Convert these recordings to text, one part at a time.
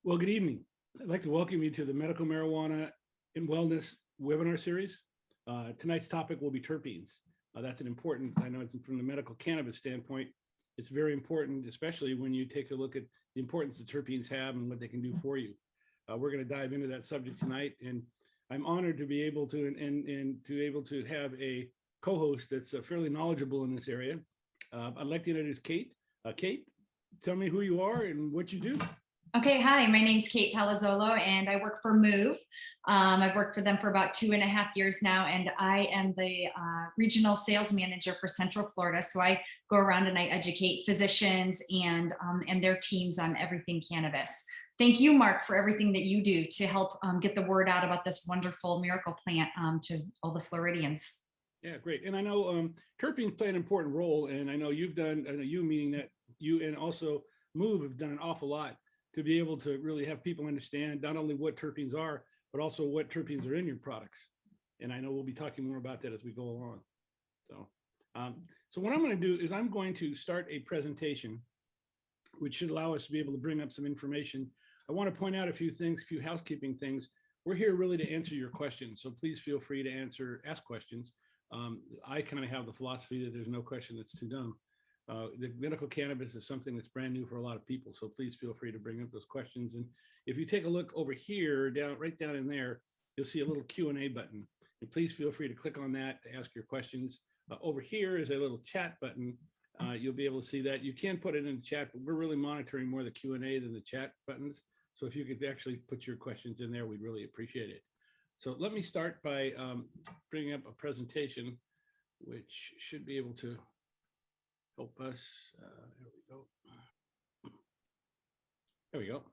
Well, good evening. I'd like to welcome you to the Medical Marijuana and Wellness webinar series. Tonight's topic will be terpenes. That's an important, I know it's from the medical cannabis standpoint, it's very important, especially when you take a look at the importance that terpenes have and what they can do for you. We're going to dive into that subject tonight, and I'm honored to be able to and to able to have a co-host that's fairly knowledgeable in this area. I'd like to introduce Kate. Kate, tell me who you are and what you do. Okay, hi, my name's Kate Palazzolo and I work for Move. I've worked for them for about 2.5 years now, and I am the regional sales manager for Central Florida. So I go around and I educate physicians and their teams on everything cannabis. Thank you, Marc, for everything that you do to help get the word out about this wonderful miracle plant to all the Floridians. Yeah, great. And I know terpenes play an important role, and I know you've done, I know you meaning that you and also Move have done an awful lot to be able to really have people understand not only what terpenes are, but also what terpenes are in your products. And I know we'll be talking more about that as we go along. So what I'm going to do is I'm going to start a presentation, which should allow us to be able to bring up some information. I want to point out a few things, a few housekeeping things. We're here really to answer your questions. So please feel free to ask questions. I kind of have the philosophy that there's no question that's too dumb. The medical cannabis is something that's brand new for a lot of people. So please feel free to bring up those questions. And if you take a look over here, right down in there, you'll see a little Q&A button. And please feel free to click on that to ask your questions. Over here is a little chat button. You'll be able to see that. You can put it in the chat, but we're really monitoring more the Q&A than the chat buttons. So if you could actually put your questions in there, we'd really appreciate it. So let me start by bringing up a presentation, which should be able to help us. There we go. There we go.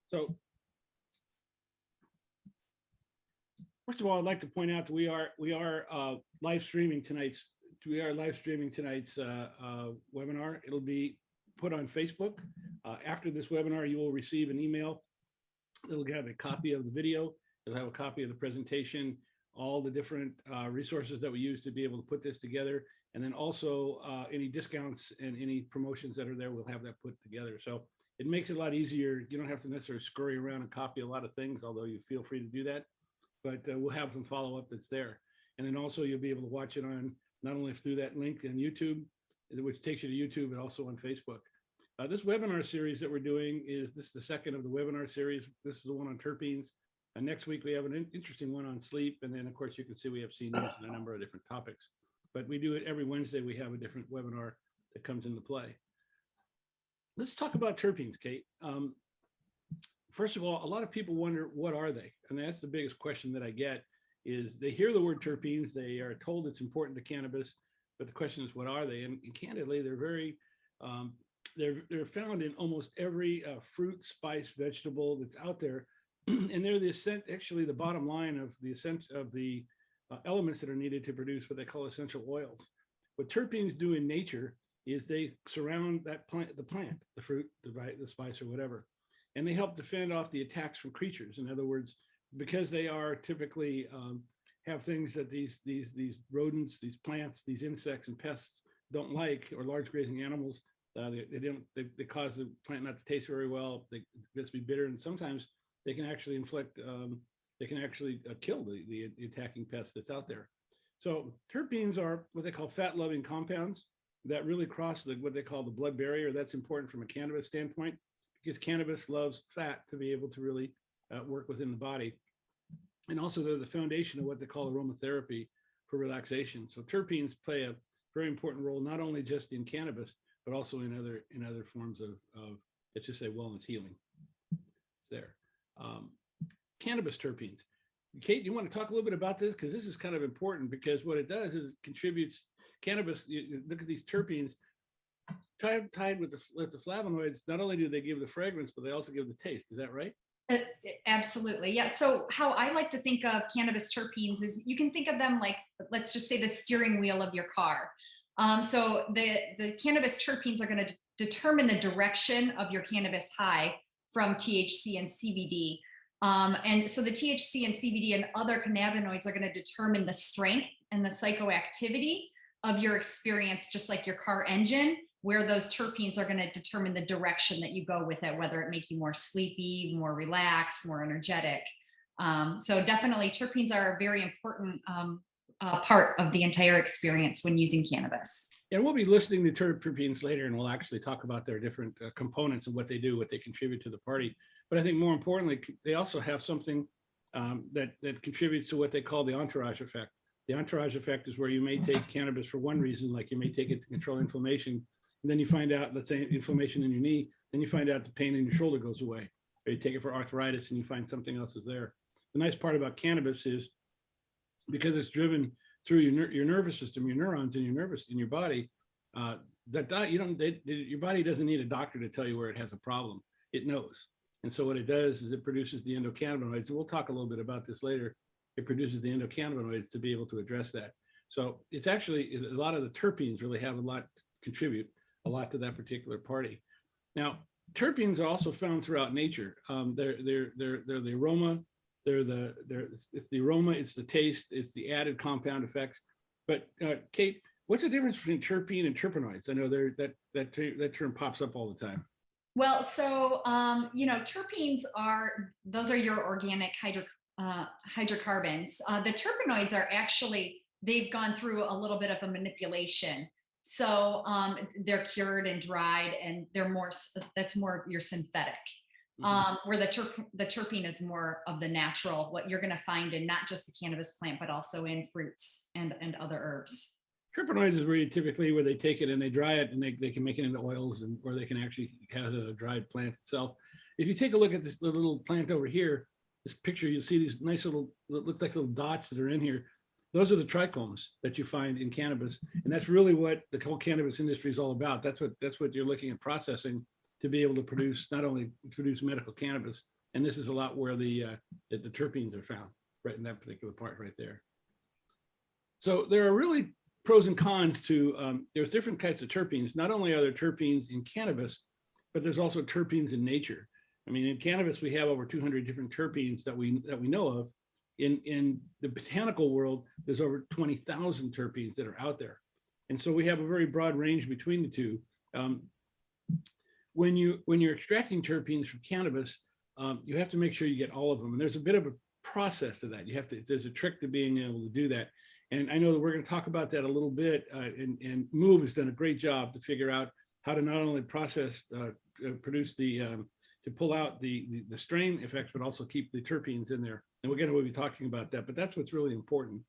So first of all, I'd like to point out that we are live streaming tonight's webinar. It'll be put on Facebook. After this webinar, you will receive an email. It'll have a copy of the video. It'll have a copy of the presentation, all the different resources that we use to be able to put this together. And then also any discounts and any promotions that are there, we'll have that put together. So it makes it a lot easier. You don't have to necessarily scurry around and copy a lot of things, although you feel free to do that. But we'll have some follow-up that's there. And then also you'll be able to watch it on not only through that link on YouTube, which takes you to YouTube, but also on Facebook. This webinar series that we're doing this is the second of the webinar series. This is the one on terpenes. And next week, we have an interesting one on sleep. And then, of course, you can see we have CNews and a number of different topics. But we do it every Wednesday. We have a different webinar that comes into play. Let's talk about terpenes, Kate. First of all, a lot of people wonder, what are they? And that's the biggest question that I get is they hear the word terpenes. They are told it's important to cannabis. But the question is, what are they? And candidly, they're very, they're found in almost every fruit, spice, vegetable that's out there. And they're actually the bottom line of the elements that are needed to produce what they call essential oils. What terpenes do in nature is they surround that plant, the fruit, the spice, or whatever, and they help defend off the attacks from creatures. In other words, because they are typically have things that these rodents, these plants, these insects and pests don't like, or large grazing animals, they cause the plant not to taste very well. They get to be bitter, and sometimes they can actually inflict, they can actually kill the attacking pest that's out there. So terpenes are what they call fat-loving compounds that really cross what they call the blood barrier. That's important from a cannabis standpoint, because cannabis loves fat to be able to really work within the body. And also they're the foundation of what they call aromatherapy for relaxation. So terpenes play a very important role, not only just in cannabis, but also in other forms of let's just say wellness healing. It's there. Cannabis terpenes. Kate, you want to talk a little bit about this? Because this is kind of important, because what it does is it contributes cannabis. You look at these terpenes tied with the flavonoids. Not only do they give the fragrance, but they also give the taste. Is that right? Absolutely. Yeah. So how I like to think of cannabis terpenes is you can think of them like, let's just say, the steering wheel of your car. So the cannabis terpenes are going to determine the direction of your cannabis high from THC and CBD. And so the THC and CBD and other cannabinoids are going to determine the strength and the psychoactivity of your experience, just like your car engine where those terpenes are going to determine the direction that you go with it, whether it make you more sleepy, more relaxed, more energetic. So definitely terpenes are a very important part of the entire experience when using cannabis. And we'll be listening to terpenes later, and we'll actually talk about their different components and what they do, what they contribute to the party. But I think more importantly, they also have something that contributes to what they call the entourage effect. The entourage effect is where you may take cannabis for one reason, like you may take it to control inflammation, and then you find out, let's say inflammation in your knee, then you find out the pain in your shoulder goes away. Or you take it for arthritis and you find something else is there. The nice part about cannabis is because it's driven through your nervous system, your neurons in your body, your body doesn't need a doctor to tell you where it has a problem. It knows. And so what it does is it produces the endocannabinoids. And we'll talk a little bit about this later. It produces the endocannabinoids to be able to address that. So it's actually, a lot of the terpenes really have a lot to contribute, a lot to that particular party. Now, terpenes are also found throughout nature. They're the aroma, it's the aroma, it's the taste, it's the added compound effects. But Kate, what's the difference between terpene and terpenoids? I know that term pops up all the time. Well, so terpenes those are your organic hydrocarbons. The terpenoids are actually, they've gone through a little bit of a manipulation. So they're cured and dried, and that's more your synthetic. Where the terpene is more of the natural, what you're going to find in not just the cannabis plant, but also in fruits and other herbs. Terpenoids is where they take it and they dry it, and they can make it into oils, or they can actually have a dried plant itself. If you take a look at this little plant over here, this picture, you'll see these nice little, it looks like little dots that are in here. Those are the trichomes that you find in cannabis. And that's really what the whole cannabis industry is all about. That's what you're looking at processing to be able to produce, not only produce medical cannabis. And this is a lot where the terpenes are found, right in that particular part right there. So there are really pros and cons to, there's different types of terpenes. Not only are there terpenes in cannabis, but there's also terpenes in nature. I mean, in cannabis, we have over 200 different terpenes that we know of. In the botanical world, there's over 20,000 terpenes that are out there. And so we have a very broad range between the two. When you're extracting terpenes from cannabis, you have to make sure you get all of them. And there's a bit of a process to that. There's a trick to being able to do that. And I know that we're going to talk about that a little bit. And Move has done a great job to figure out how to not only process, produce to pull out the strain effects, but also keep the terpenes in there. And we're going to be talking about that, but that's what's really important.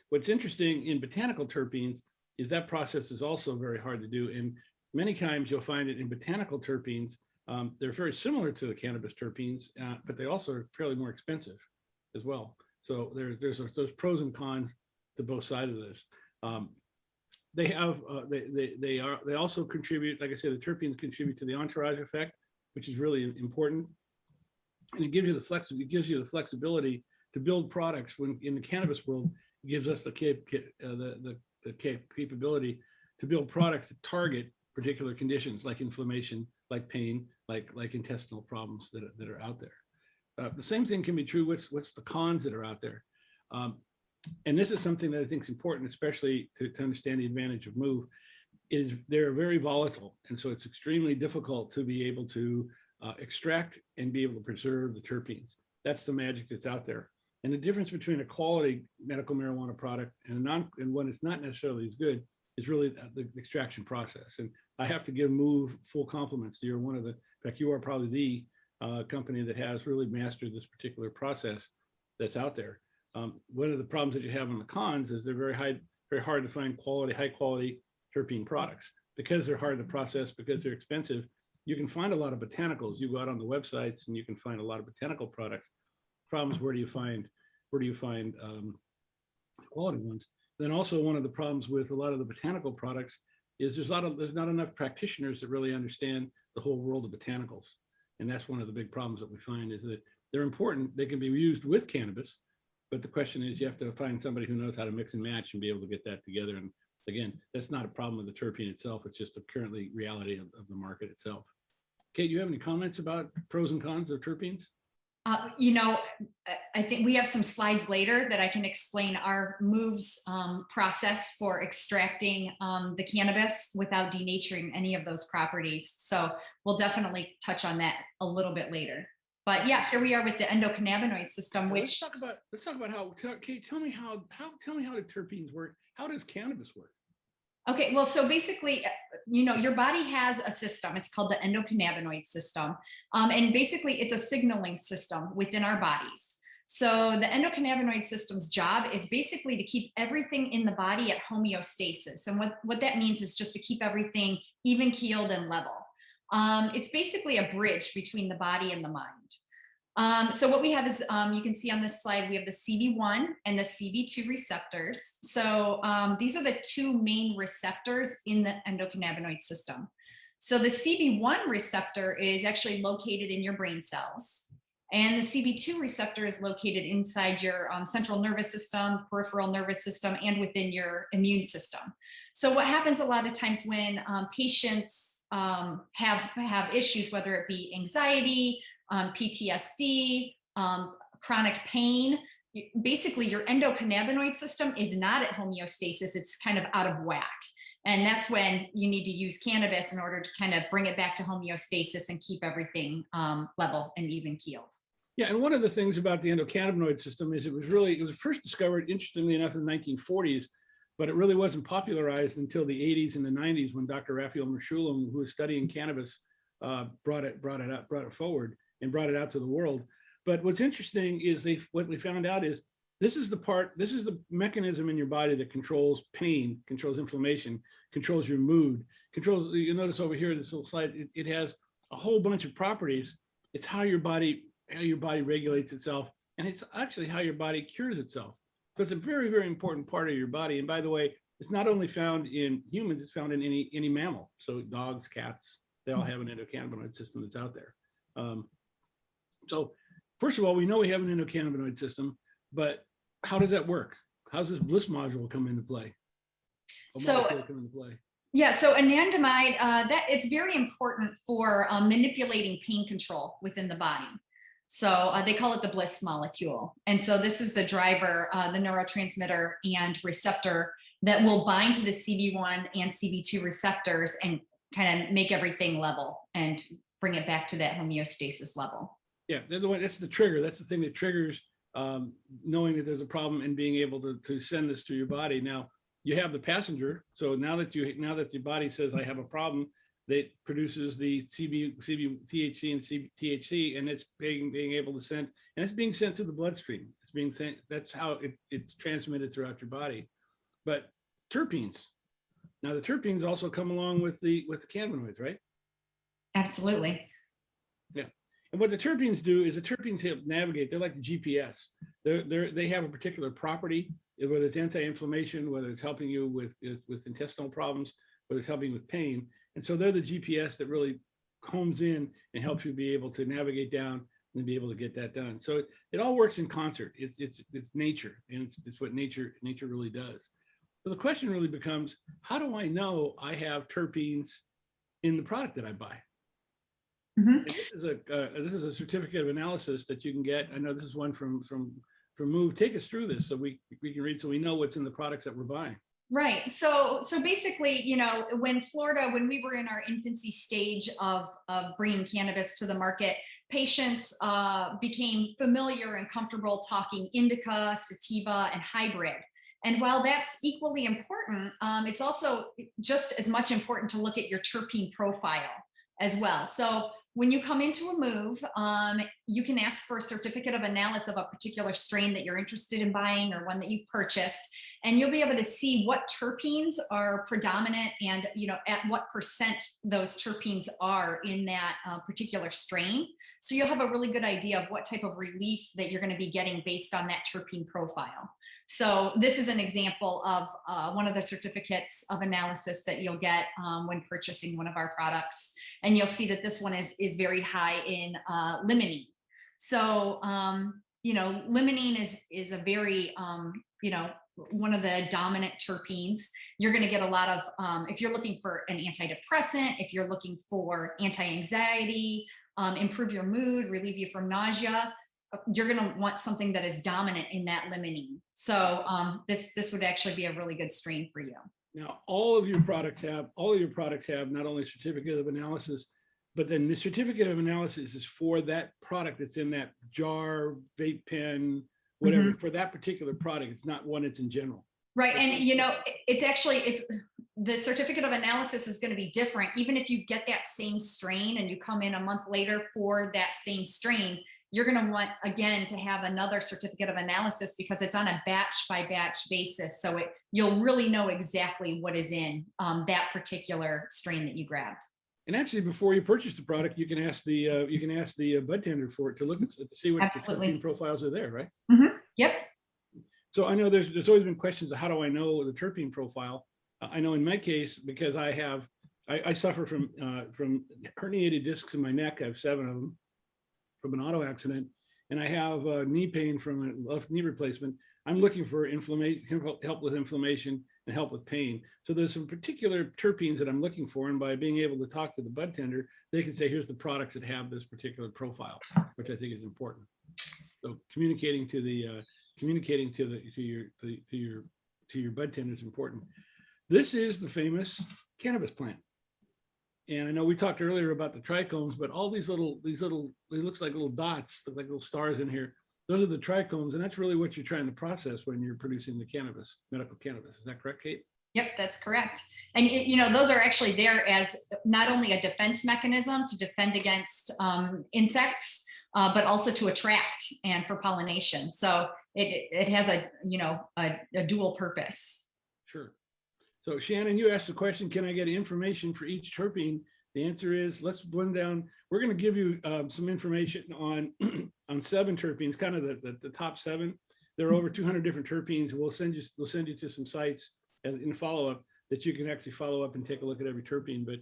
What's interesting in botanical terpenes is that process is also very hard to do. And many times you'll find it in botanical terpenes. They're very similar to the cannabis terpenes, but they also are fairly more expensive as well. So there's those pros and cons to both sides of this. They also contribute, like I said, the terpenes contribute to the entourage effect, which is really important. And it gives you the flexibility to build products. When in the cannabis world, it gives us the capability to build products that target particular conditions like inflammation, like pain, like intestinal problems that are out there. The same thing can be true. What's the cons that are out there? And this is something that I think is important, especially to understand the advantage of Move, is they're very volatile. And so it's extremely difficult to be able to extract and be able to preserve the terpenes. That's the magic that's out there. And the difference between a quality medical marijuana product and one that's not necessarily as good is really the extraction process. And I have to give Move full compliments. You're one of the, in fact, you are probably the company that has really mastered this particular process that's out there. One of the problems that you have on the cons is they're very hard to find high quality terpene products. Because they're hard to process, because they're expensive. You can find a lot of botanicals. You go out on the websites and you can find a lot of botanical products. Problems, where do you find quality ones? Then also one of the problems with a lot of the botanical products is there's not enough practitioners that really understand the whole world of botanicals. And that's one of the big problems that we find, is that they're important. They can be used with cannabis, but the question is you have to find somebody who knows how to mix and match and be able to get that together. And again, that's not a problem with the terpene itself. It's just the currently reality of the market itself. Kate, you have any comments about pros and cons of terpenes? You know, I think we have some slides later that I can explain our moves process for extracting the cannabis without denaturing any of those properties. So we'll definitely touch on that a little bit later. But yeah, here we are with the endocannabinoid system, Now, which let's talk about how. Kate, tell me tell me how the terpenes work. How does cannabis work? okay, well, so basically, you know, your body has a system. It's called the endocannabinoid system. And basically, it's a signaling system within our bodies. So the endocannabinoid system's job is basically to keep everything in the body at homeostasis. And what that means is just to keep everything even keeled and level. It's basically a bridge between the body and the mind. So what we have is, you can see on this slide, we have the CB1 and the CB2 receptors. So these are the two main receptors in the endocannabinoid system. So the CB1 receptor is actually located in your brain cells. And the CB2 receptor is located inside your central nervous system, peripheral nervous system, and within your immune system. So what happens a lot of times when patients have issues, whether it be anxiety, PTSD, chronic pain, basically your endocannabinoid system is not at homeostasis. It's kind of out of whack. And that's when you need to use cannabis in order to kind of bring it back to homeostasis and keep everything level and even keeled. Yeah, and one of the things about the endocannabinoid system is it was first discovered, interestingly enough, in the 1940s, but it really wasn't popularized until the 80s and the 90s when Dr. Raphael Mechoulam, who was studying cannabis, brought it forward and brought it out to the world. But what's interesting is what we found out is this is the mechanism in your body that controls pain, controls inflammation, controls your mood, controls, you notice over here, this little slide, it has a whole bunch of properties. It's how your body regulates itself, and it's actually how your body cures itself. So it's a very, very important part of your body. And by the way, it's not only found in humans, it's found in any mammal. So dogs, cats, they all have an endocannabinoid system that's out there. So first of all, we know we have an endocannabinoid system, but how does that work? How's this bliss module come into play? Yeah, so anandamide, that it's very important for manipulating pain control within the body. So they call it the bliss molecule. And so this is the driver, the neurotransmitter and receptor that will bind to the CB1 and CB2 receptors and kind of make everything level and bring it back to that homeostasis level. Yeah, that's the trigger. That's the thing that triggers knowing that there's a problem and being able to send this to your body. Now you have the passenger. So now that your body says I have a problem, that produces the THC and THC, and it's being able to send, and it's being sent through the bloodstream. It's being sent. That's how it's transmitted throughout your body. But terpenes. Now the terpenes also come along with the cannabinoids, right? Absolutely. Yeah. And what the terpenes do is the terpenes help navigate. They're like the GPS. They have a particular property, whether it's anti-inflammation, whether it's helping you with intestinal problems, whether it's helping with pain. And so they're the GPS that really homes in and helps you be able to navigate down and be able to get that done. So it all works in concert. It's nature, and it's what nature really does. So the question really becomes, how do I know I have terpenes in the product that I buy? Mm-hmm. This is a certificate of analysis that you can get. I know this is one from Move. Take us through this so we can read, so we know what's in the products that we're buying. Right. So basically, you know, when we were in our infancy stage of bringing cannabis to the market, patients became familiar and comfortable talking indica, sativa, and hybrid. And while that's equally important, it's also just as much important to look at your terpene profile as well. So when you come into a Move, you can ask for a certificate of analysis of a particular strain that you're interested in buying or one that you've purchased, and you'll be able to see what terpenes are predominant and, you know, at what percent those terpenes are in that particular strain. So you'll have a really good idea of what type of relief that you're going to be getting based on that terpene profile. So this is an example of one of the certificates of analysis that you'll get when purchasing one of our products. And you'll see that this one is very high in limonene. So, you know, limonene is a very, you know, one of the dominant terpenes. You're going to get a lot of, if you're looking for an antidepressant, if you're looking for anti-anxiety, improve your mood, relieve you from nausea, you're going to want something that is dominant in that limonene. So this would actually be a really good strain for you. Now, all of your products have not only certificate of analysis, but then the certificate of analysis is for that product that's in that jar, vape pen, whatever, for that particular product. It's not one that's in general. Right. And it's the certificate of analysis is going to be different. Even if you get that same strain and you come in a month later for that same strain, you're going to want, again, to have another certificate of analysis because it's on a batch by batch basis. So you'll really know exactly what is in that particular strain that you grabbed. And actually, before you purchase the product, you can ask the bud tender for it to look at, to see what the terpene profiles are there, right? Yep. So I know there's always been questions of how do I know the terpene profile? I know in my case, because I suffer from herniated discs in my neck. I have 7 of them from an auto accident, and I have knee pain from a left knee replacement. I'm looking for help with inflammation and help with pain. So there's some particular terpenes that I'm looking for, and by being able to talk to the bud tender, they can say, here's the products that have this particular profile, which I think is important. So communicating to your bud tender is important. This is the famous cannabis plant. And I know we talked earlier about the trichomes, but all these little, it looks like little dots, look like little stars in here. Those are the trichomes, and that's really what you're trying to process when you're producing the cannabis, medical cannabis. Is that correct, Kate? Yep, that's correct. And those are actually there as not only a defense mechanism to defend against insects, but also to attract and for pollination. So it has a dual purpose. Sure. So Shannon, you asked the question, can I get information for each terpene? The answer is, let's run down. We're going to give you some information on 7 terpenes, kind of the top 7. There are over 200 different terpenes. We'll send you to some sites in follow-up that you can actually follow up and take a look at every terpene. But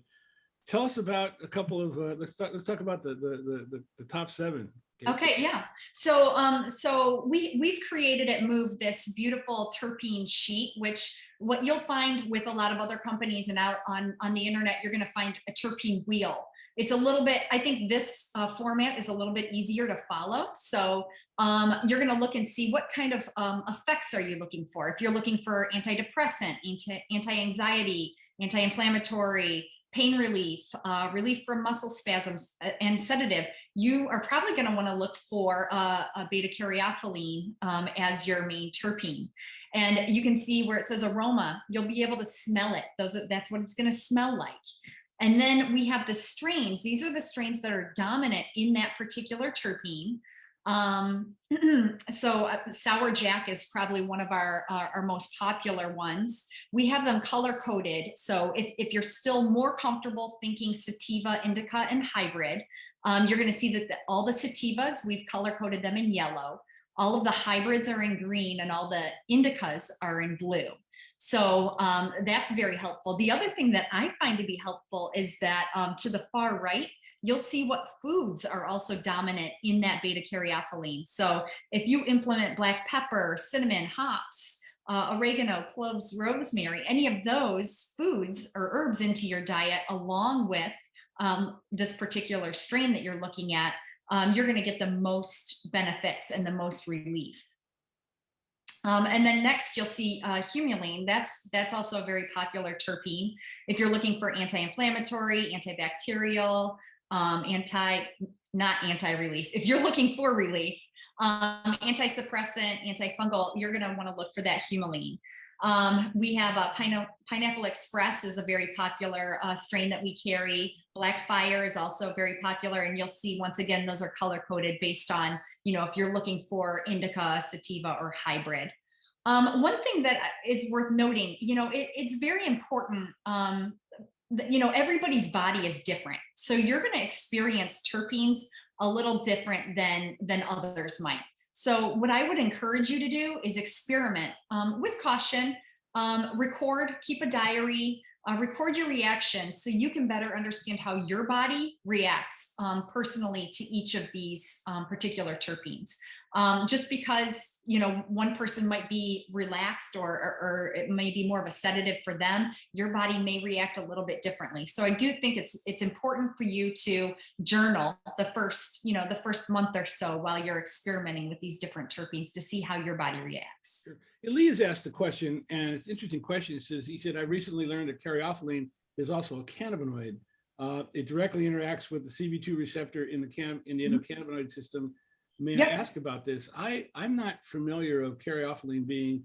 tell us about a couple of let's talk about the top 7. Okay, yeah. So we've created at Move this beautiful terpene sheet, which what you'll find with a lot of other companies and out on the internet, you're going to find a terpene wheel. It's a little bit, I think this format is a little bit easier to follow. So you're going to look and see what kind of effects are you looking for. If you're looking for antidepressant, anti-anxiety, anti-inflammatory, pain relief, relief from muscle spasms, and sedative, you are probably going to want to look for a beta-caryophyllene as your main terpene. And you can see where it says aroma, you'll be able to smell it. That's what it's going to smell like. And then we have the strains. These are the strains that are dominant in that particular terpene. So Sour Jack is probably one of our most popular ones. We have them color coded. So if you're still more comfortable thinking sativa, indica, and hybrid, you're going to see that all the sativas, we've color coded them in yellow. All of the hybrids are in green, and all the indicas are in blue. So that's very helpful. The other thing that I find to be helpful is that to the far right, you'll see what foods are also dominant in that beta-caryophyllene. So if you implement black pepper, cinnamon, hops, oregano, cloves, rosemary, any of those foods or herbs into your diet, along with this particular strain that you're looking at, you're going to get the most benefits and the most relief. And then next you'll see humulene. That's also a very popular terpene. If you're looking for anti-inflammatory, antibacterial, not anti-relief. If you're looking for relief, anti-suppressant, antifungal, you're going to want to look for that humulene. We have a Pineapple Express is a very popular strain that we carry. Black Fire is also very popular, and you'll see once again those are color coded based on if you're looking for indica, sativa, or hybrid. One thing that is worth noting, it's very important. Everybody's body is different, so you're going to experience terpenes a little different than others might. So what I would encourage you to do is experiment with caution, record, keep a diary, record your reactions so you can better understand how your body reacts personally to each of these particular terpenes. Just because, you know, one person might be relaxed or it may be more of a sedative for them, your body may react a little bit differently. So I do think it's important for you to journal the first, you know, the first month or so while you're experimenting with these different terpenes to see how your body reacts. Sure. Lee has asked a question, and it's an interesting question. He said, I recently learned that caryophyllene is also a cannabinoid. It directly interacts with the CB2 receptor in the endocannabinoid system. May I ask about this? I'm not familiar of caryophyllene being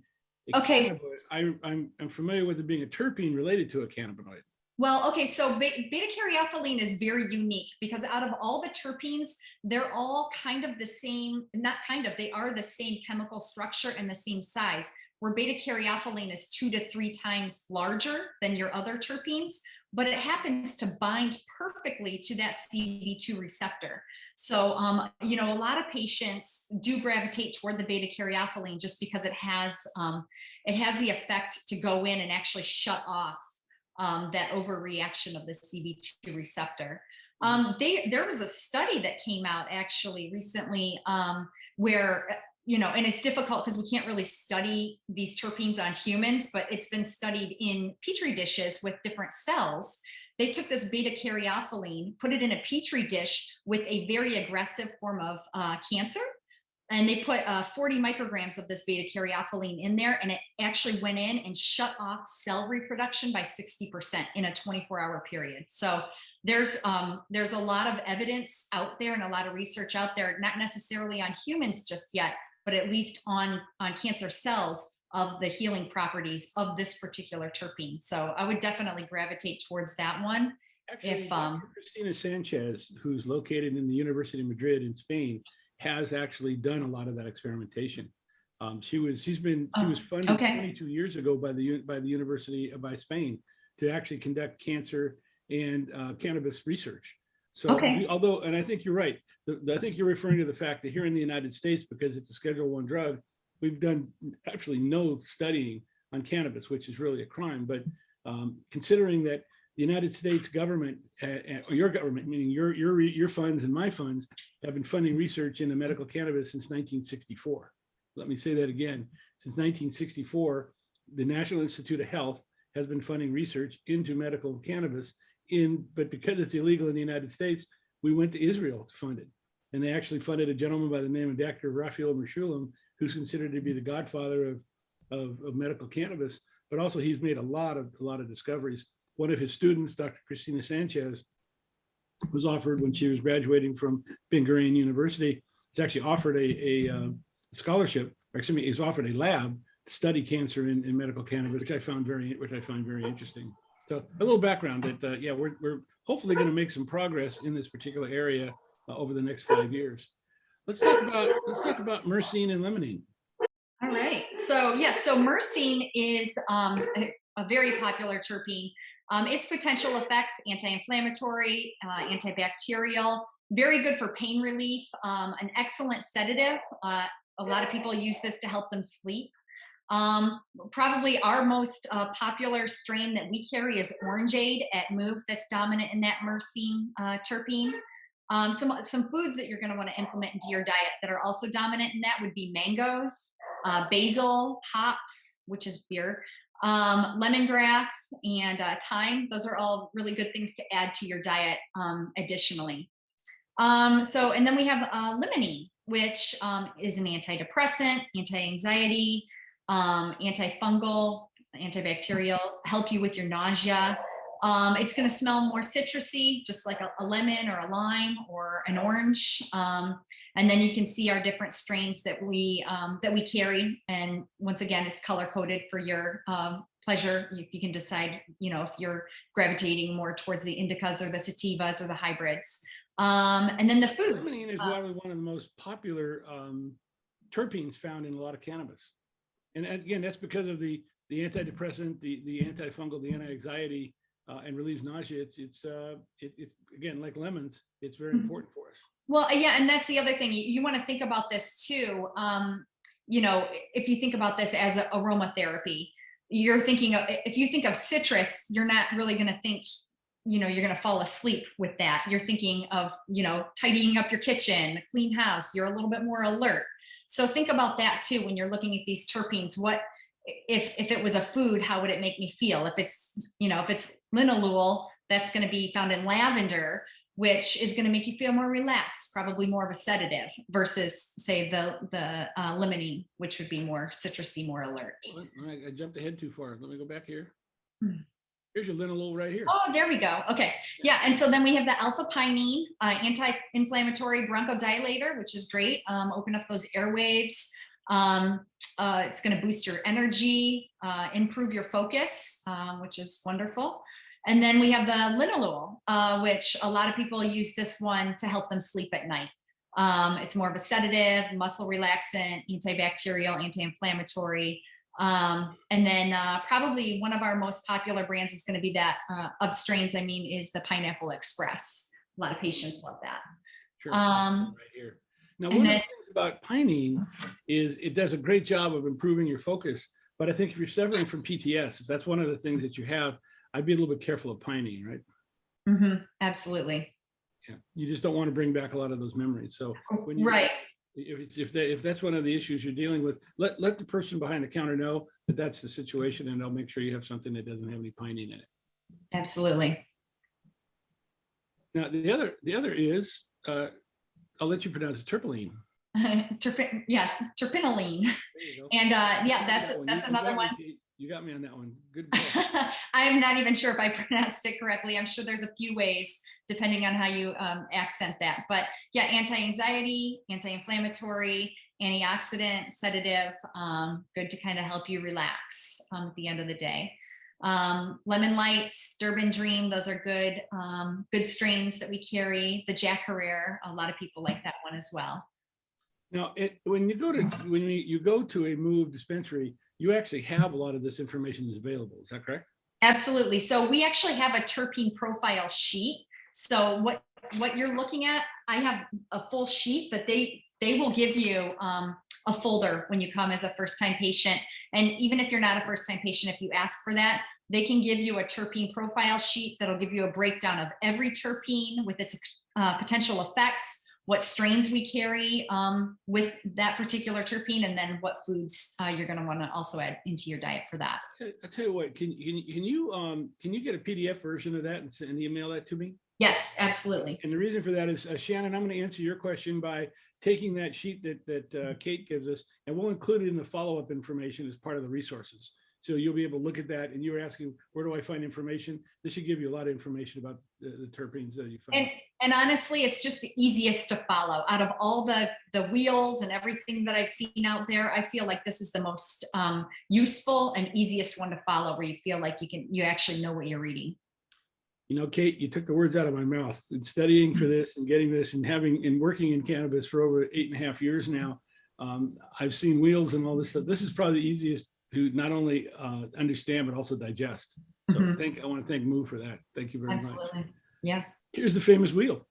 a cannabinoid. I'm familiar with it being a terpene related to a cannabinoid. Well, okay, so beta-caryophyllene is very unique because out of all the terpenes, they're all kind of the same, not kind of, they are the same chemical structure and the same size, where beta-caryophyllene is 2 to 3 times larger than your other terpenes, but it happens to bind perfectly to that CB2 receptor. So, you know, a lot of patients do gravitate toward the beta-caryophyllene just because it has the effect to go in and actually shut off that overreaction of the CB2 receptor. There was a study that came out actually recently where, you know, and it's difficult because we can't really study these terpenes on humans, but it's been studied in petri dishes with different cells. They took this beta-caryophyllene, put it in a petri dish with a very aggressive form of cancer, and they put 40 micrograms of this beta-caryophyllene in there, and it actually went in and shut off cell reproduction by 60% in a 24-hour period. So there's a lot of evidence out there and a lot of research out there, not necessarily on humans just yet, but at least on cancer cells of the healing properties of this particular terpene. So I would definitely gravitate towards that one. Actually, If Dr. Cristina Sanchez, who's located in the University of Madrid in Spain, has actually done a lot of that experimentation. She was funded 22 years ago by by Spain to actually conduct cancer and cannabis research. So, and I think you're right. I think you're referring to the fact that here in the United States, because it's a Schedule I drug, we've done actually no studying on cannabis, which is really a crime. But considering that the United States government, or your government, meaning your funds and my funds, have been funding research into medical cannabis since 1964. Let me say that again. Since 1964, the National Institute of Health has been funding research into medical cannabis. But because it's illegal in the United States, we went to Israel to fund it. And they actually funded a gentleman by the name of Dr. Raphael Mechoulam, who's considered to be the godfather of medical cannabis. But also he's made a lot of discoveries. One of his students, Dr. Cristina Sanchez, was offered when she was graduating from Ben Gurion University, was actually offered a scholarship, or excuse me, is offered a lab to study cancer in medical cannabis, which I find very interesting. So a little background that we're hopefully going to make some progress in this particular area over the next 5 years. Let's talk about myrcene and limonene. All right. So yes, so myrcene is a very popular terpene. Its potential effects: anti-inflammatory, antibacterial, very good for pain relief, an excellent sedative. A lot of people use this to help them sleep. Probably our most popular strain that we carry is Orangeade at Move, that's dominant in that myrcene terpene. Some foods that you're going to want to implement into your diet that are also dominant in that would be mangoes, basil, hops, which is beer, lemongrass, and thyme. Those are all really good things to add to your diet additionally. And then we have limonene, which is an antidepressant, anti-anxiety, antifungal, antibacterial, help you with your nausea. It's going to smell more citrusy, just like a lemon or a lime or an orange. And then you can see our different strains that we carry. And once again, it's color coded for your pleasure. If you can decide, if you're gravitating more towards the indicas or the sativas or the hybrids. And then the foods. Limonene is probably one of the most popular terpenes found in a lot of cannabis. And again, that's because of the antidepressant, the antifungal, the anti-anxiety, and relieves nausea. It's again, like lemons, it's very important for us. Well, yeah, and that's the other thing. You want to think about this too. If you think about this as aromatherapy, you're thinking of, if you think of citrus, you're not really going to think, you're going to fall asleep with that. You're thinking of, tidying up your kitchen, a clean house. You're a little bit more alert. So think about that too when you're looking at these terpenes. What if it was a food? How would it make me feel? If it's linalool, that's going to be found in lavender, which is going to make you feel more relaxed, probably more of a sedative, versus say the limonene, which would be more citrusy, more alert. All right, I jumped ahead too far. Let me go back here. Here's your linalool right here. Oh, there we go. Okay. Yeah. And so then we have the alpha pinene, anti-inflammatory bronchodilator, which is great. Open up those airwaves. It's going to boost your energy, improve your focus, which is wonderful. And then we have the linalool, which a lot of people use this one to help them sleep at night. It's more of a sedative, muscle relaxant, antibacterial, anti-inflammatory. And then probably one of our most popular brands is going to be that of strains, is the Pineapple Express. A lot of patients love that. Sure. Right here. Now, one of the things about pinene is it does a great job of improving your focus. But I think if you're suffering from PTS, if that's one of the things that you have, I'd be a little bit careful of pinene, right? Mm-hmm. Absolutely. Yeah, you just don't want to bring back a lot of those memories. So when you, right. If that's one of the issues you're dealing with, let the person behind the counter know that that's the situation, and they'll make sure you have something that doesn't have any pinene in it. Absolutely. Now the other is I'll let you pronounce it, terpeline. Terpinolene. And that's another one. You got me on that one. Good. I'm not even sure if I pronounced it correctly. I'm sure there's a few ways depending on how you accent that. But yeah, anti-anxiety, anti-inflammatory, antioxidant, sedative, good to kind of help you relax at the end of the day. Lemon Lights, Durban Dream, those are good, good strains that we carry. The Jack Herrera, a lot of people like that one as well. Now, when you go to a Move dispensary, you actually have a lot of this information is available. Is that correct? Absolutely. So we actually have a terpene profile sheet. So what you're looking at, I have a full sheet, but they will give you a folder when you come as a first-time patient. And even if you're not a first-time patient, if you ask for that, they can give you a terpene profile sheet that'll give you a breakdown of every terpene with its potential effects, what strains we carry with that particular terpene, and then what foods you're going to want to also add into your diet for that. I'll tell you what, can you get a PDF version of that and email that to me? Yes, absolutely. And the reason for that is, Shannon, I'm going to answer your question by taking that sheet that Kate gives us, and we'll include it in the follow-up information as part of the resources. So you'll be able to look at that, and you were asking, where do I find information? This should give you a lot of information about the terpenes that you find. And honestly, it's just the easiest to follow. Out of all the wheels and everything that I've seen out there, I feel like this is the most useful and easiest one to follow, where you feel like you actually know what you're reading. You know, Kate, you took the words out of my mouth. In studying for this and getting this and working in cannabis for over 8.5 years now, I've seen wheels and all this stuff. This is probably the easiest to not only understand, but also digest. So I want to thank Move for that. Thank you very much. Absolutely. Yeah. Here's the famous wheel.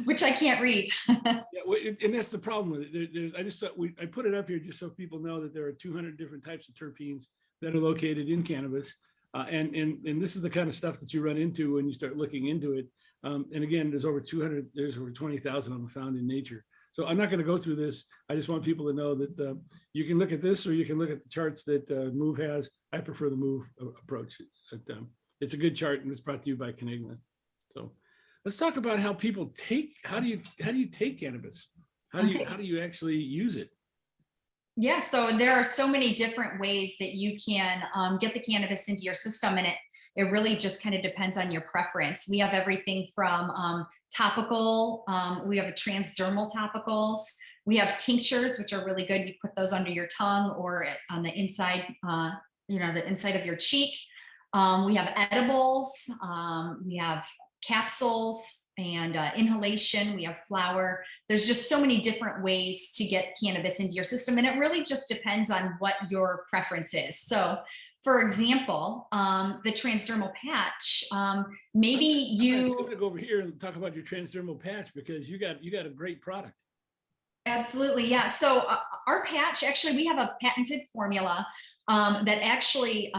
Which I can't read. Yeah, and that's the problem with it. I put it up here just so people know that there are 200 different types of terpenes that are located in cannabis. And this is the kind of stuff that you run into when you start looking into it. And again, there's over 20,000 of them found in nature. So I'm not going to go through this. I just want people to know that you can look at this, or you can look at the charts that Move has. I prefer the Move approach. It's a good chart, and it's brought to you by Canigna. So let's talk about how people how do you take cannabis? How do you actually use it? Yeah, so there are so many different ways that you can get the cannabis into your system, and it really just kind of depends on your preference. We have everything from topical, we have a transdermal topicals, we have tinctures, which are really good. You put those under your tongue or on the inside, the inside of your cheek. We have edibles, we have capsules, and inhalation. We have flower. There's just so many different ways to get cannabis into your system, and it really just depends on what your preference is. So for example, the transdermal patch, maybe you— I'm gonna go over here and talk about your transdermal patch, because you got a great product. Absolutely, yeah. So our patch, actually, we have a patented formula that actually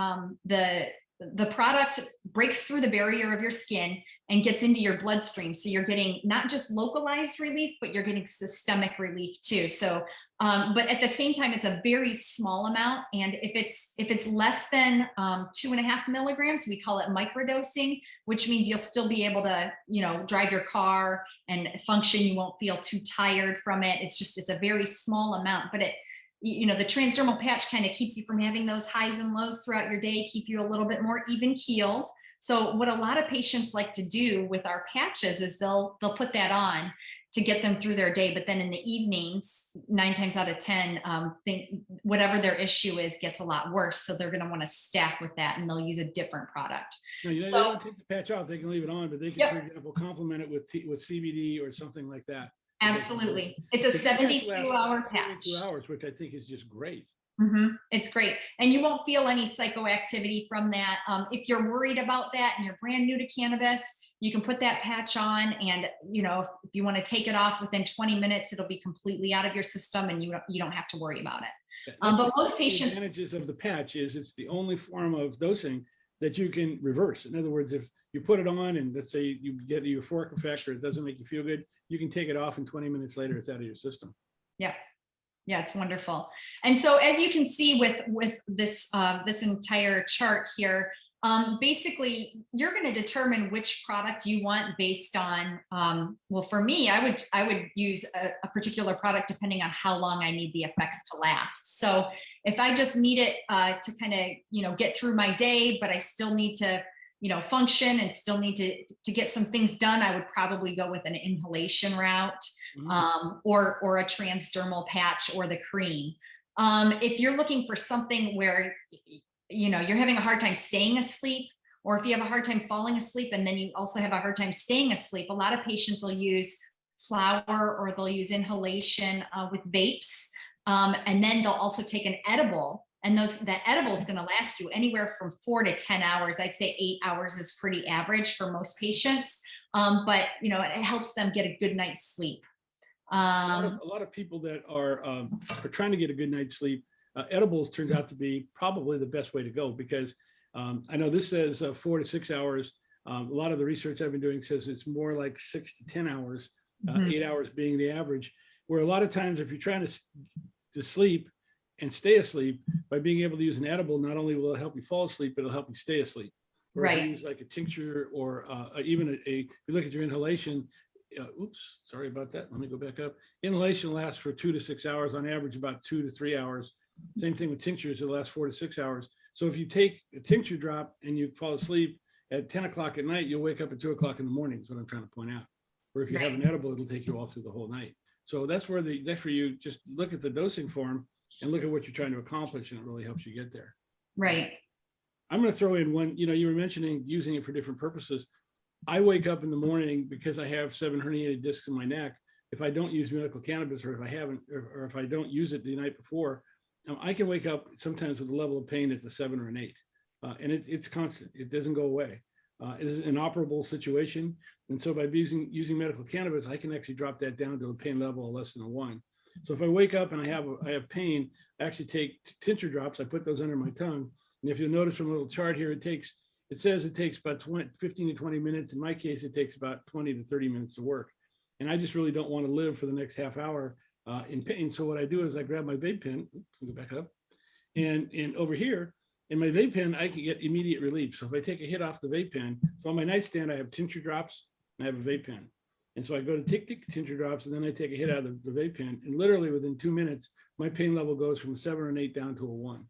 the product breaks through the barrier of your skin and gets into your bloodstream. So you're getting not just localized relief, but you're getting systemic relief too. So, but at the same time, it's a very small amount. And if it's less than 2.5 milligrams, we call it microdosing, which means you'll still be able to, drive your car and function. You won't feel too tired from it. It's a very small amount, but the transdermal patch kind of keeps you from having those highs and lows throughout your day, keep you a little bit more even keeled. So what a lot of patients like to do with our patches is they'll put that on to get them through their day. But then in the evenings, 9 times out of 10, whatever their issue is gets a lot worse. So they're going to want to stack with that, and they'll use a different product. No, they don't take the patch off. They can leave it on, but they can, yep. for example, complement it with CBD or something like that. Absolutely. It's a 72-hour patch. 72 hours, which I think is just great. It's great. And you won't feel any psychoactivity from that. If you're worried about that and you're brand new to cannabis, you can put that patch on, and if you want to take it off within 20 minutes, it'll be completely out of your system, and you don't have to worry about it. But most patients, the advantages of the patch is it's the only form of dosing that you can reverse. In other words, if you put it on and let's say you get a euphoric effect or it doesn't make you feel good, you can take it off and 20 minutes later it's out of your system. Yeah, it's wonderful. And so as you can see with this this entire chart here, basically you're going to determine which product you want based on, well, for me, I would use a particular product depending on how long I need the effects to last. So if I just need it to kind of, get through my day, but I still need to, function and still need to get some things done, I would probably go with an inhalation route, or a transdermal patch or the cream. If you're looking for something where you're having a hard time staying asleep, or if you have a hard time falling asleep and then you also have a hard time staying asleep, a lot of patients will use flower or they'll use inhalation with vapes, and then they'll also take an edible, and that edible is going to last you anywhere from 4 to 10 hours. I'd say 8 hours is pretty average for most patients, but it helps them get a good night's sleep. A lot of people that are trying to get a good night's sleep, edibles turns out to be probably the best way to go, because I know this says 4 to 6 hours. A lot of the research I've been doing says it's more like 6 to 10 hours, 8 hours being the average, where a lot of times if you're trying to sleep and stay asleep, by being able to use an edible, not only will it help you fall asleep, but it'll help you stay asleep. Or right. If you use like a tincture or even if you look at your inhalation, oops, sorry about that. Let me go back up. Inhalation lasts for 2 to 6 hours, on average about 2 to 3 hours. Same thing with tinctures, it lasts 4 to 6 hours. So if you take a tincture drop and you fall asleep at 10 o'clock at night, you'll wake up at 2 o'clock in the morning, is what I'm trying to point out. Or if you have an edible, it'll take you all through the whole night. So that's where you just look at the dosing form and look at what you're trying to accomplish, and it really helps you get there. Right. I'm going to throw in one, you were mentioning using it for different purposes. I wake up in the morning because I have 7 herniated discs in my neck. If I don't use medical cannabis, or if I don't use it the night before, I can wake up sometimes with a level of pain that's a 7 or an 8. And it's constant. It doesn't go away. It is an inoperable situation. And so by using medical cannabis, I can actually drop that down to a pain level of less than a 1. So if I wake up and I have pain, I actually take tincture drops. I put those under my tongue. And if you'll notice from a little chart here, it says it takes about 15 to 20 minutes. In my case, it takes about 20 to 30 minutes to work. And I just really don't want to live for the next half hour in pain. So what I do is I grab my vape pen, go back up, and over here in my vape pen, I can get immediate relief. So if I take a hit off the vape pen, so on my nightstand, I have tincture drops and I have a vape pen. And so I go to tick tincture drops, and then I take a hit out of the vape pen, and literally within 2 minutes, my pain level goes from a 7 or an 8 down to a 1.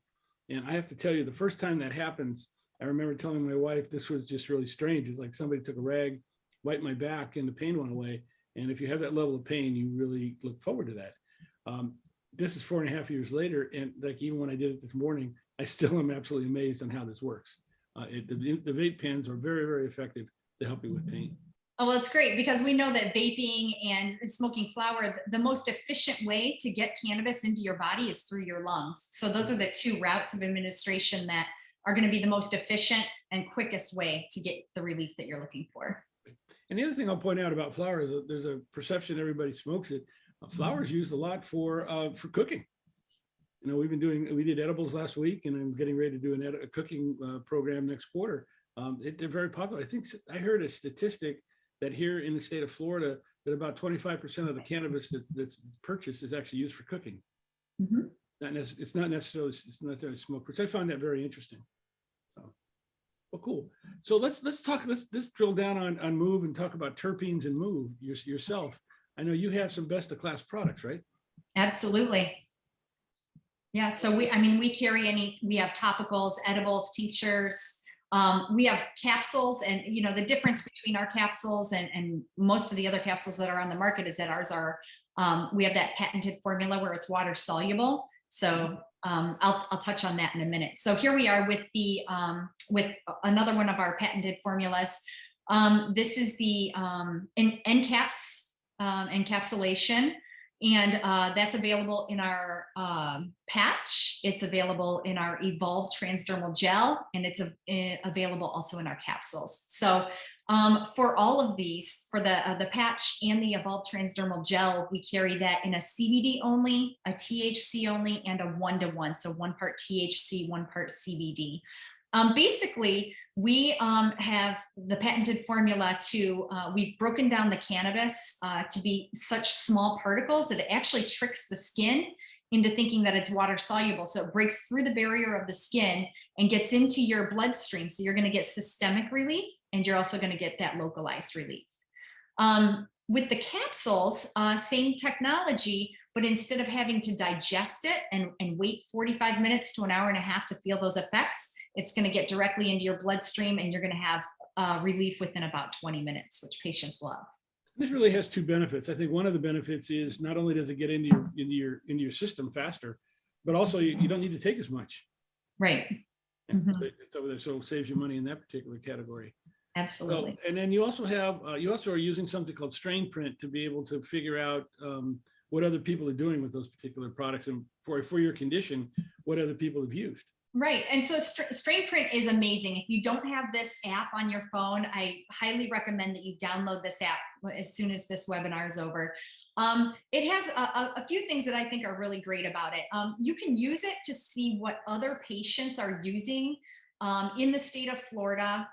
And I have to tell you, the first time that happens, I remember telling my wife, this was just really strange. It's like somebody took a rag, wiped my back, and the pain went away. And if you have that level of pain, you really look forward to that. This is 4.5 years later. And like, even when I did it this morning, I still am absolutely amazed on how this works. The vape pens are very, very effective to help you with pain. Oh, well, it's great, because we know that vaping and smoking flower, the most efficient way to get cannabis into your body is through your lungs. So those are the 2 routes of administration that are going to be the most efficient and quickest way to get the relief that you're looking for. And the other thing I'll point out about flower is that there's a perception everybody smokes it. Flower is used a lot for cooking. You know, we did edibles last week, and I'm getting ready to do a cooking program next quarter. They're very popular. I heard a statistic that here in the state of Florida, that about 25% of the cannabis that's purchased is actually used for cooking. Mhm. It's not necessarily smoke, which I find that very interesting. So, well, cool. So let's drill down on Move and talk about terpenes and Move yourself. I know you have some best of class products, right? Absolutely. Yeah, so we have topicals, edibles, tinctures. We have capsules, and you know, the difference between our capsules and most of the other capsules that are on the market is that ours are, we have that patented formula where it's water soluble. So I'll touch on that in a minute. So here we are with another one of our patented formulas. This is the NCAPS encapsulation. And that's available in our patch. It's available in our Evolve transdermal gel, and it's available also in our capsules. So for all of these, for the patch and the Evolve transdermal gel, we carry that in a CBD only, a THC only, and a 1-to-1. So 1 part THC, 1 part CBD. Basically, we have the patented formula we've broken down the cannabis to be such small particles that it actually tricks the skin into thinking that it's water soluble. So it breaks through the barrier of the skin and gets into your bloodstream. So you're going to get systemic relief, and you're also going to get that localized relief. With the capsules, same technology, but instead of having to digest it and wait 45 minutes to an hour and a half to feel those effects, it's going to get directly into your bloodstream, and you're going to have relief within about 20 minutes, which patients love. This really has two benefits. I think one of the benefits is not only does it get into your system faster, but also you don't need to take as much. Right. Mm-hmm. So it saves you money in that particular category. Absolutely. So, and then you also are using something called strain print to be able to figure out what other people are doing with those particular products, and for your condition, what other people have used. Right. And so strain print is amazing. If you don't have this app on your phone, I highly recommend that you download this app as soon as this webinar is over. It has a few things that I think are really great about it. You can use it to see what other patients are using in the state of Florida,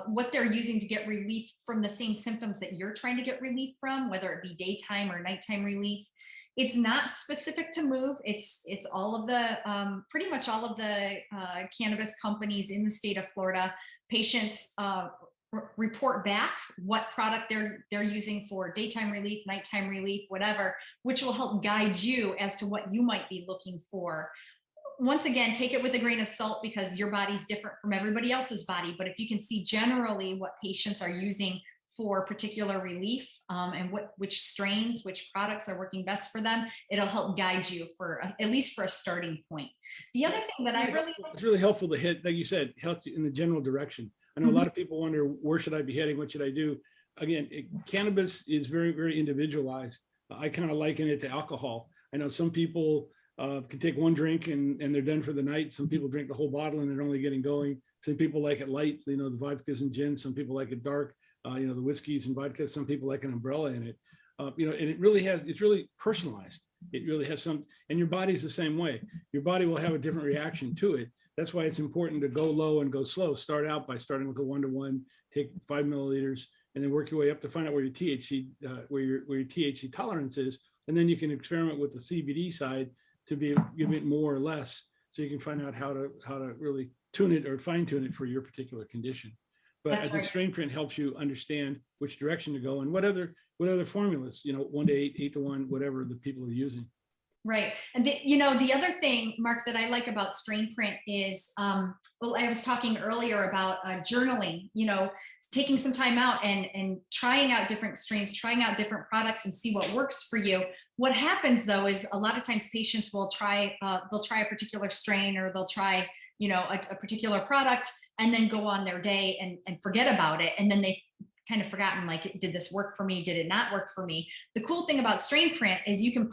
what they're using to get relief from the same symptoms that you're trying to get relief from, whether it be daytime or nighttime relief. It's not specific to Move. It's all of the pretty much all of the cannabis companies in the state of Florida. Patients report back what product they're using for daytime relief, nighttime relief, whatever, which will help guide you as to what you might be looking for. Once again, take it with a grain of salt, because your body's different from everybody else's body. But if you can see generally what patients are using for particular relief and which strains, which products are working best for them, it'll help guide you at least for a starting point. The other thing that it's really helpful to hit, like you said, helps you in the general direction. I know a lot of people wonder, where should I be heading? What should I do? Again, cannabis is very, very individualized. I kind of liken it to alcohol. I know some people can take one drink and they're done for the night. Some people drink the whole bottle and they're only getting going. Some people like it light, the vodkas and gin. Some people like it dark, the whiskeys and vodkas. Some people like an umbrella in it. And it's really personalized. It really has and your body's the same way. Your body will have a different reaction to it. That's why it's important to go low and go slow. Start out by starting with a 1-to-1, take 5 milliliters, and then work your way up to find out where your THC, where your THC tolerance is. And then you can experiment with the CBD side to give it more or less, so you can find out how to really tune it or fine tune it for your particular condition. But I think strain print helps you understand which direction to go and what other formulas, 1-to-8, 8-to-1, whatever the people are using. Right. And the other thing, Mark, that I like about strain print is, I was talking earlier about journaling, taking some time out and trying out different strains, trying out different products and see what works for you. What happens though is a lot of times patients will they'll try a particular strain, or they'll try, a particular product, and then go on their day and forget about it. And then they kind of forgotten, like, did this work for me? Did it not work for me? The cool thing about strain print is you can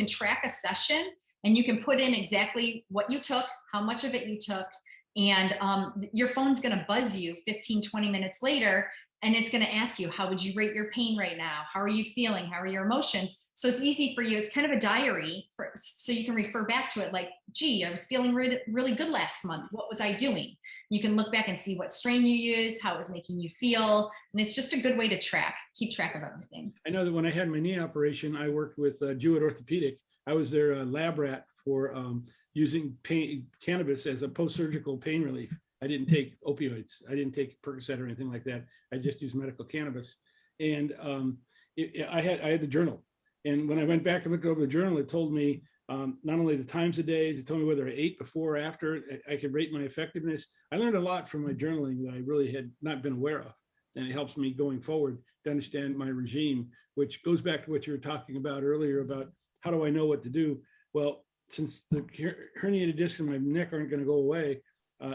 track a session, and you can put in exactly what you took, how much of it you took, and your phone's going to buzz you 15, 20 minutes later and it's going to ask you, how would you rate your pain right now? How are you feeling? How are your emotions? So it's easy for you. It's kind of a diary so you can refer back to it like, gee, I was feeling really, really good last month. What was I doing? You can look back and see what strain you used, how it was making you feel. And it's just a good way to keep track of everything. I know that when I had my knee operation, I worked with Jewett Orthopedic. I was their lab rat for using cannabis as a post-surgical pain relief. I didn't take opioids. I didn't take Percocet or anything like that. I just used medical cannabis. And I had the journal. And when I went back and looked over the journal, it told me not only the times of days, it told me whether I ate before or after. I could rate my effectiveness. I learned a lot from my journaling that I really had not been aware of. And it helps me going forward to understand my regime, which goes back to what you were talking about earlier about how do I know what to do? Well, since the herniated discs in my neck aren't going to go away,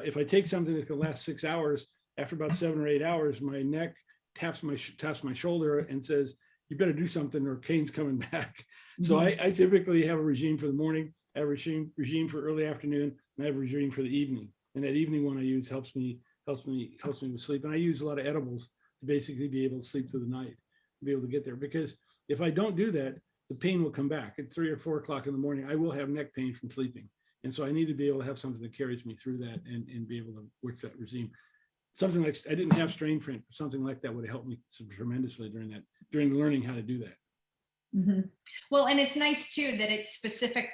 if I take something that can last 6 hours, after about 7 or 8 hours, my neck taps my shoulder and says, you better do something or pain's coming back. So I typically have a regime for the morning, I have a regime for early afternoon, and I have a regime for the evening. And that evening one I use helps me with sleep. And I use a lot of edibles to basically be able to sleep through the night, be able to get there. Because if I don't do that, the pain will come back at 3 or 4 o'clock in the morning. I will have neck pain from sleeping. And so I need to be able to have something that carries me through that and be able to work that regime. Something like, I didn't have strain print, but something like that would have helped me tremendously during learning how to do that. Well, and it's nice too that it's specific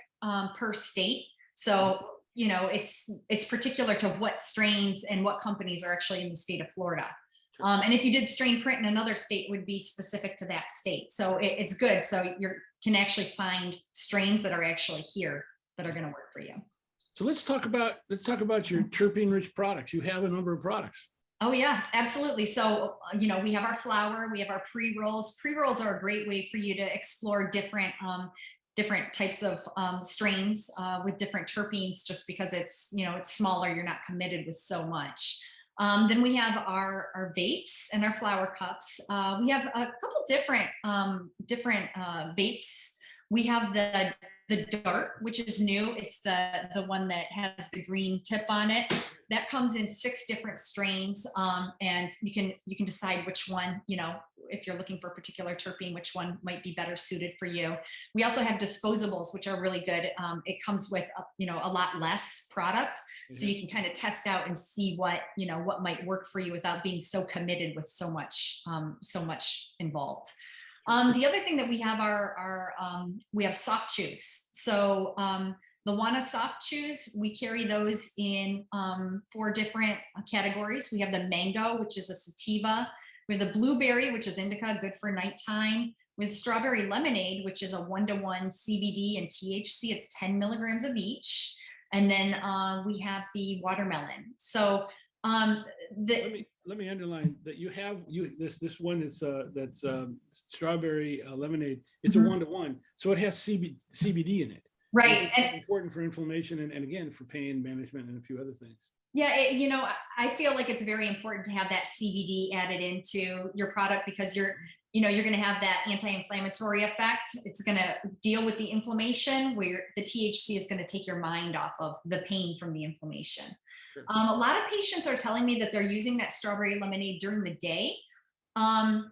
per state. So, you know, it's particular to what strains and what companies are actually in the state of Florida. And if you did strain print in another state, it would be specific to that state. So it's good. So you can actually find strains that are actually here that are going to work for you. So let's talk about your terpene-rich products. You have a number of products. Oh yeah, absolutely. So, you know, we have our flower, we have our pre-rolls. Pre-rolls are a great way for you to explore different types of strains with different terpenes, just because it's, you know, it's smaller, you're not committed with so much. Then we have our vapes and our flower cups. We have a couple different vapes. We have the dart, which is new. It's the one that has the green tip on it. That comes in 6 different strains, and you can decide which one, you know, if you're looking for a particular terpene, which one might be better suited for you. We also have disposables, which are really good. It comes with you know, a lot less product, so you can kind of test out and see what, you know, what might work for you without being so committed with so much involved. The other thing that we have we have soft chews. So the Wana soft chews, we carry those in 4 different categories. We have the mango, which is a sativa. We have the blueberry, which is indica, good for nighttime. With strawberry lemonade, which is a 1-to-1 CBD and THC, it's 10 milligrams of each. And then we have the watermelon. So let me underline that you have this one that's strawberry lemonade. It's a 1-to-1, so it has CBD in it. Right. It's important for inflammation and again for pain management and a few other things. Yeah, you know, I feel like it's very important to have that CBD added into your product, because you're going to have that anti-inflammatory effect. It's going to deal with the inflammation, where the THC is going to take your mind off of the pain from the inflammation. Sure. A lot of patients are telling me that they're using that strawberry lemonade during the day.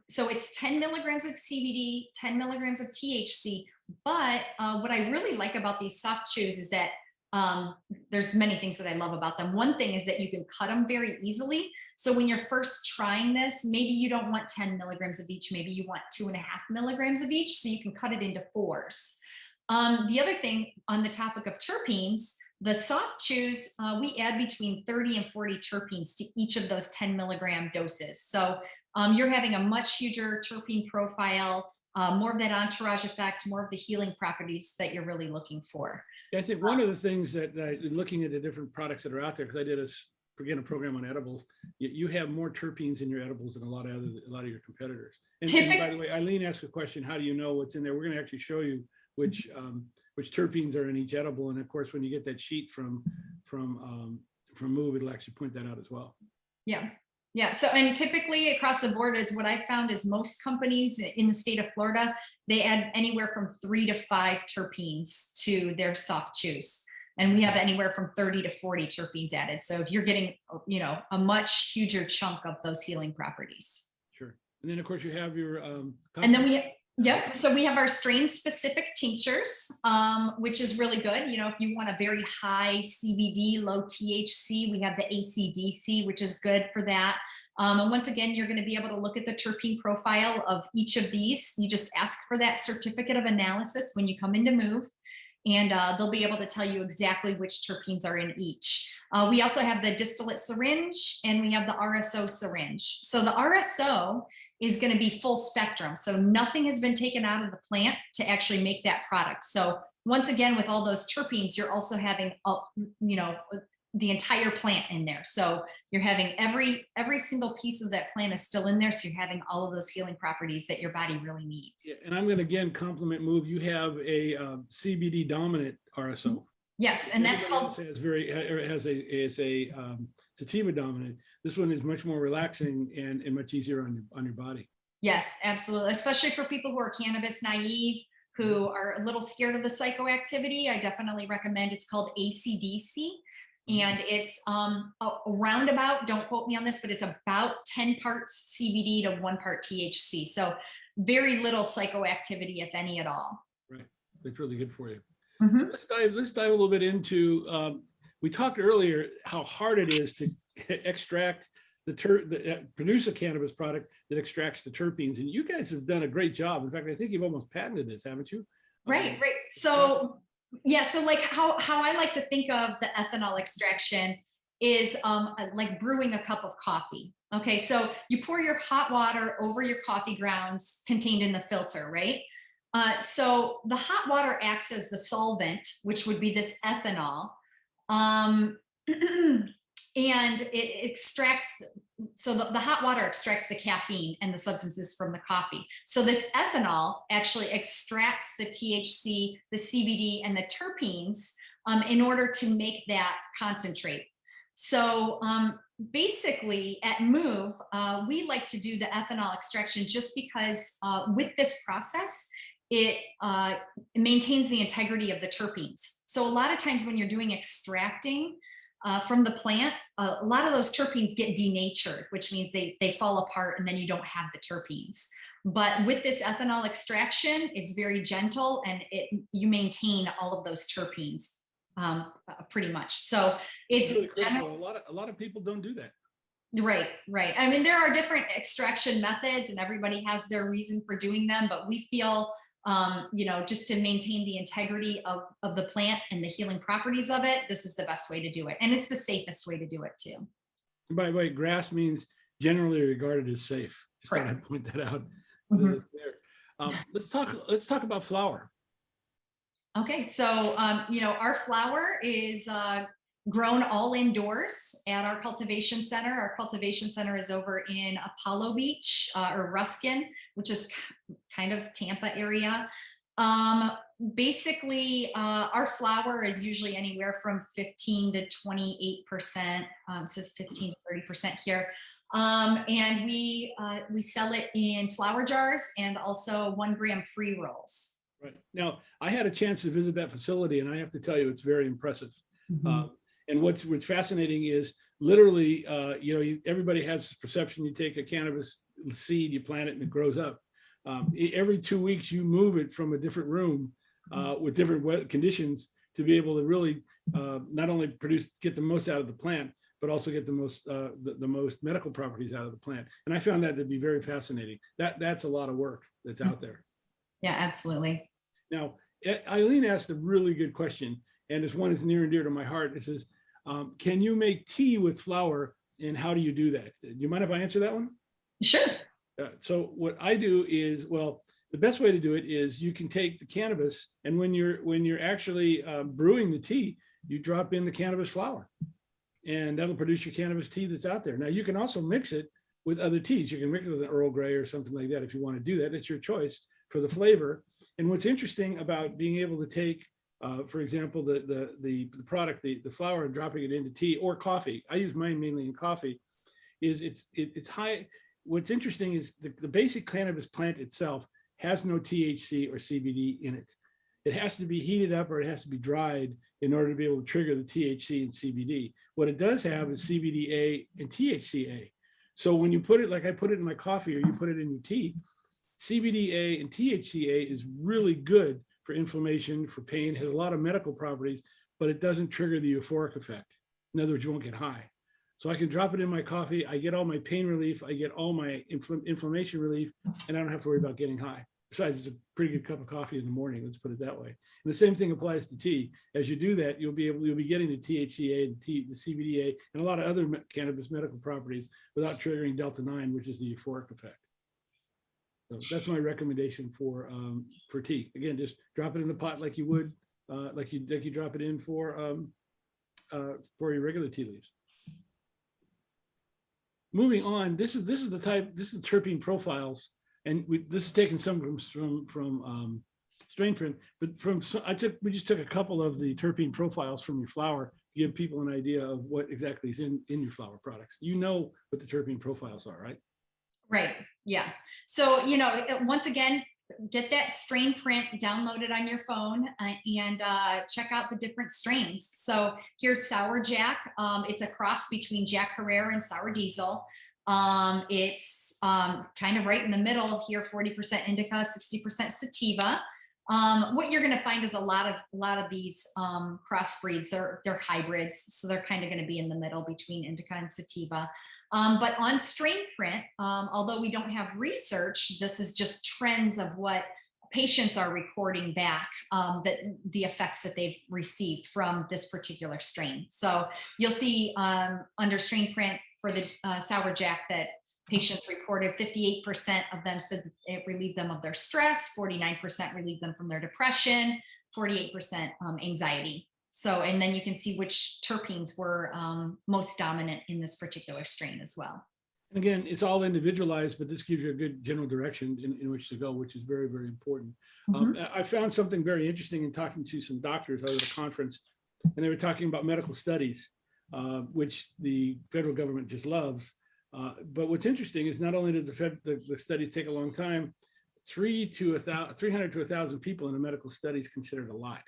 So it's 10 milligrams of CBD, 10 milligrams of THC. But what I really like about these soft chews is that there's many things that I love about them. One thing is that you can cut them very easily. So when you're first trying this, maybe you don't want 10 milligrams of each, maybe you want 2.5 milligrams of each, so you can cut it into 4s. The other thing on the topic of terpenes, the soft chews, we add between 30 and 40 terpenes to each of those 10 milligram doses. So you're having a much huger terpene profile, more of that entourage effect, more of the healing properties that you're really looking for. Yeah, I think one of the things that looking at the different products that are out there, because I did a program on edibles, you have more terpenes in your edibles than a lot of your competitors. And by the way, Eileen asked a question: how do you know what's in there? We're going to actually show you which terpenes are in each edible, and of course, when you get that sheet from Move, it'll actually point that out as well. Yeah. So, and typically across the board is what I found is most companies in the state of Florida, they add anywhere from 3 to 5 terpenes to their soft chews. And we have anywhere from 30 to 40 terpenes added. So if you're getting, you know, a much huger chunk of those healing properties. And then of course you have your And then yep. So we have our strain specific tinctures, which is really good. You know, if you want a very high CBD, low THC, we have the ACDC, which is good for that. And once again, you're going to be able to look at the terpene profile of each of these. You just ask for that certificate of analysis when you come in to move, and they'll be able to tell you exactly which terpenes are in each. We also have the distillate syringe, and we have the RSO syringe. So the RSO is going to be full spectrum. So nothing has been taken out of the plant to actually make that product. So once again, with all those terpenes, you're also having, you know, the entire plant in there. So you're having every single piece of that plant is still in there. So you're having all of those healing properties that your body really needs. Yeah, and I'm going to again compliment Move. You have a CBD dominant RSO. Yes, and that's called. Has a sativa dominant. This one is much more relaxing and much easier on your body. Yes, absolutely. Especially for people who are cannabis naive, who are a little scared of the psychoactivity. I definitely recommend. It's called ACDC. And it's a roundabout, don't quote me on this, but it's about 10 parts CBD to 1 part THC. So very little psychoactivity, if any at all. Right. That's really good for you. Mm-hmm. So let's dive a little bit into, we talked earlier how hard it is to extract produce a cannabis product that extracts the terpenes. And you guys have done a great job. In fact, I think you've almost patented this, haven't you? Right. So yeah, so like how I like to think of the ethanol extraction is like brewing a cup of coffee. Okay, so you pour your hot water over your coffee grounds contained in the filter, right? So the hot water acts as the solvent, which would be this ethanol. And it extracts, so the hot water extracts the caffeine and the substances from the coffee. So this ethanol actually extracts the THC, the CBD, and the terpenes in order to make that concentrate. So basically at Move, we like to do the ethanol extraction just because with this process, it maintains the integrity of the terpenes. So a lot of times when you're doing extracting, from the plant, a lot of those terpenes get denatured, which means they fall apart and then you don't have the terpenes. But with this ethanol extraction, it's very gentle and you maintain all of those terpenes pretty much. So it's really critical. A lot of people don't do that. Right. I mean, there are different extraction methods and everybody has their reason for doing them, but we feel you know, just to maintain the integrity of the plant and the healing properties of it, this is the best way to do it. And it's the safest way to do it too. By the way, grass means generally regarded as safe. Just thought I'd point that out. Mm-hmm. It's there. Let's talk about flower. Okay. So, you know, our flower is grown all indoors at our cultivation center. Our cultivation center is over in Apollo Beach or Ruskin, which is kind of Tampa area. Basically, our flower is usually anywhere from 15 to 28%. It says 15 to 30% here. And we sell it in flower jars and also 1 gram pre-rolls. Right. Now, I had a chance to visit that facility, and I have to tell you, it's very impressive. Mm-hmm. And what's fascinating is literally, you know, everybody has this perception. You take a cannabis seed, you plant it, and it grows up. Every 2 weeks, you move it from a different room with different conditions to be able to really not only get the most out of the plant, but also get the most medical properties out of the plant. And I found that to be very fascinating. That's a lot of work that's out there. Yeah, absolutely. Now, Eileen asked a really good question, and this one is near and dear to my heart. It says, can you make tea with flower, and how do you do that? Do you mind if I answer that one? Sure. So what I do is, well, the best way to do it is you can take the cannabis, and when you're actually brewing the tea, you drop in the cannabis flower, and that'll produce your cannabis tea that's out there. Now, you can also mix it with other teas. You can mix it with an Earl Grey or something like that if you want to do that. It's your choice for the flavor. And what's interesting about being able to take, for example, the product, the flower, and dropping it into tea or coffee, I use mine mainly in coffee, is it's high. What's interesting is the basic cannabis plant itself has no THC or CBD in it. It has to be heated up or it has to be dried in order to be able to trigger the THC and CBD. What it does have is CBDA and THCA. So when you put it, like I put it in my coffee or you put it in your tea, CBDA and THCA is really good for inflammation, for pain, has a lot of medical properties, but it doesn't trigger the euphoric effect. In other words, you won't get high. So I can drop it in my coffee. I get all my pain relief. I get all my inflammation relief, and I don't have to worry about getting high. Besides, it's a pretty good cup of coffee in the morning. Let's put it that way. And the same thing applies to tea. As you do that, you'll be getting the THCA, the CBDA, and a lot of other cannabis medical properties without triggering delta 9, which is the euphoric effect. So that's my recommendation for tea. Again, just drop it in the pot like you would, like you drop it in for your regular tea leaves. Moving on, this is terpene profiles, and this is taken some from strain print, but we just took a couple of the terpene profiles from your flower to give people an idea of what exactly is in your flower products. You know what the terpene profiles are, right? Right. Yeah. So, once again, get that strain print downloaded on your phone and check out the different strains. So here's Sour Jack. It's a cross between Jack Herrera and Sour Diesel. It's kind of right in the middle here, 40% indica, 60% sativa. What you're going to find is a lot of these crossbreeds. They're hybrids, so they're kind of going to be in the middle between indica and sativa. But on strain print, although we don't have research, this is just trends of what patients are reporting back, that the effects that they've received from this particular strain. So you'll see under strain print for the Sour Jack that patients reported 58% of them said it relieved them of their stress, 49% relieved them from their depression, 48% anxiety. So, and then you can see which terpenes were most dominant in this particular strain as well. And again, it's all individualized, but this gives you a good general direction in which to go, which is very, very important. Mm-hmm. I found something very interesting in talking to some doctors out of the conference, and they were talking about medical studies, which the federal government just loves. But what's interesting is not only does the studies take a long time, 300 to 1,000 people in a medical study is considered a lot.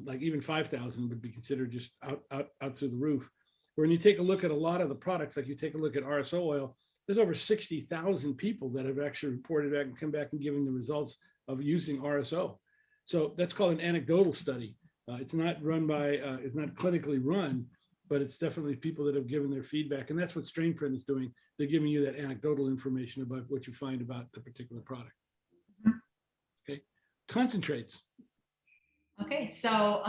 Like even 5,000 would be considered just out through the roof. When you take a look at a lot of the products, like you take a look at RSO oil, there's over 60,000 people that have actually reported back and come back and given the results of using RSO. So that's called an anecdotal study. It's not run by, it's not clinically run, but it's definitely people that have given their feedback. And that's what strain print is doing. They're giving you that anecdotal information about what you find about the particular product. Okay, concentrates. Okay, so,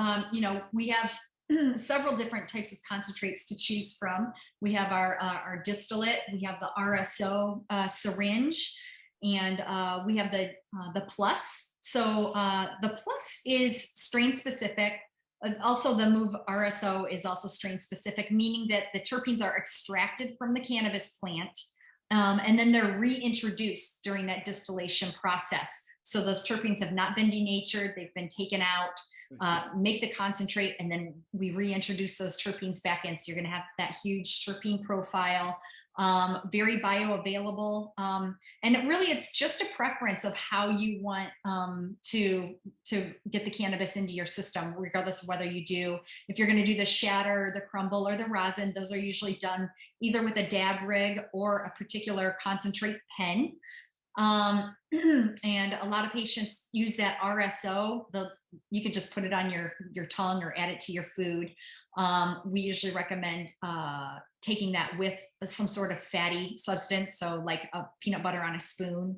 we have several different types of concentrates to choose from. We have our distillate, we have the RSO syringe, and we have the plus. So the plus is strain specific. Also, the Move RSO is also strain specific, meaning that the terpenes are extracted from the cannabis plant, and then they're reintroduced during that distillation process. So those terpenes have not been denatured, they've been taken out, make the concentrate, and then we reintroduce those terpenes back in. So you're gonna have that huge terpene profile, very bioavailable. And really it's just a preference of how you want to get the cannabis into your system, regardless of whether if you're gonna do the shatter, the crumble, or the rosin. Those are usually done either with a dab rig or a particular concentrate pen. And a lot of patients use that RSO. You could just put it on your tongue or add it to your food. We usually recommend taking that with some sort of fatty substance. So like a peanut butter on a spoon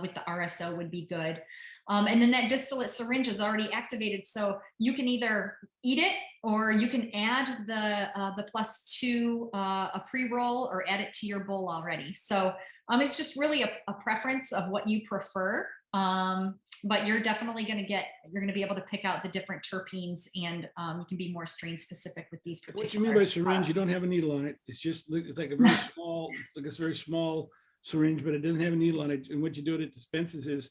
with the RSO would be good. And then that distillate syringe is already activated. So you can either eat it or you can add the plus to a pre-roll or add it to your bowl already. So it's just really a preference of what you prefer. But you're definitely going to be able to pick out the different terpenes, and you can be more strain specific with these particular. What you mean by syringe, you don't have a needle on it. It's like a very small, it's like a very small syringe, but it doesn't have a needle on it. And what you do, it dispenses is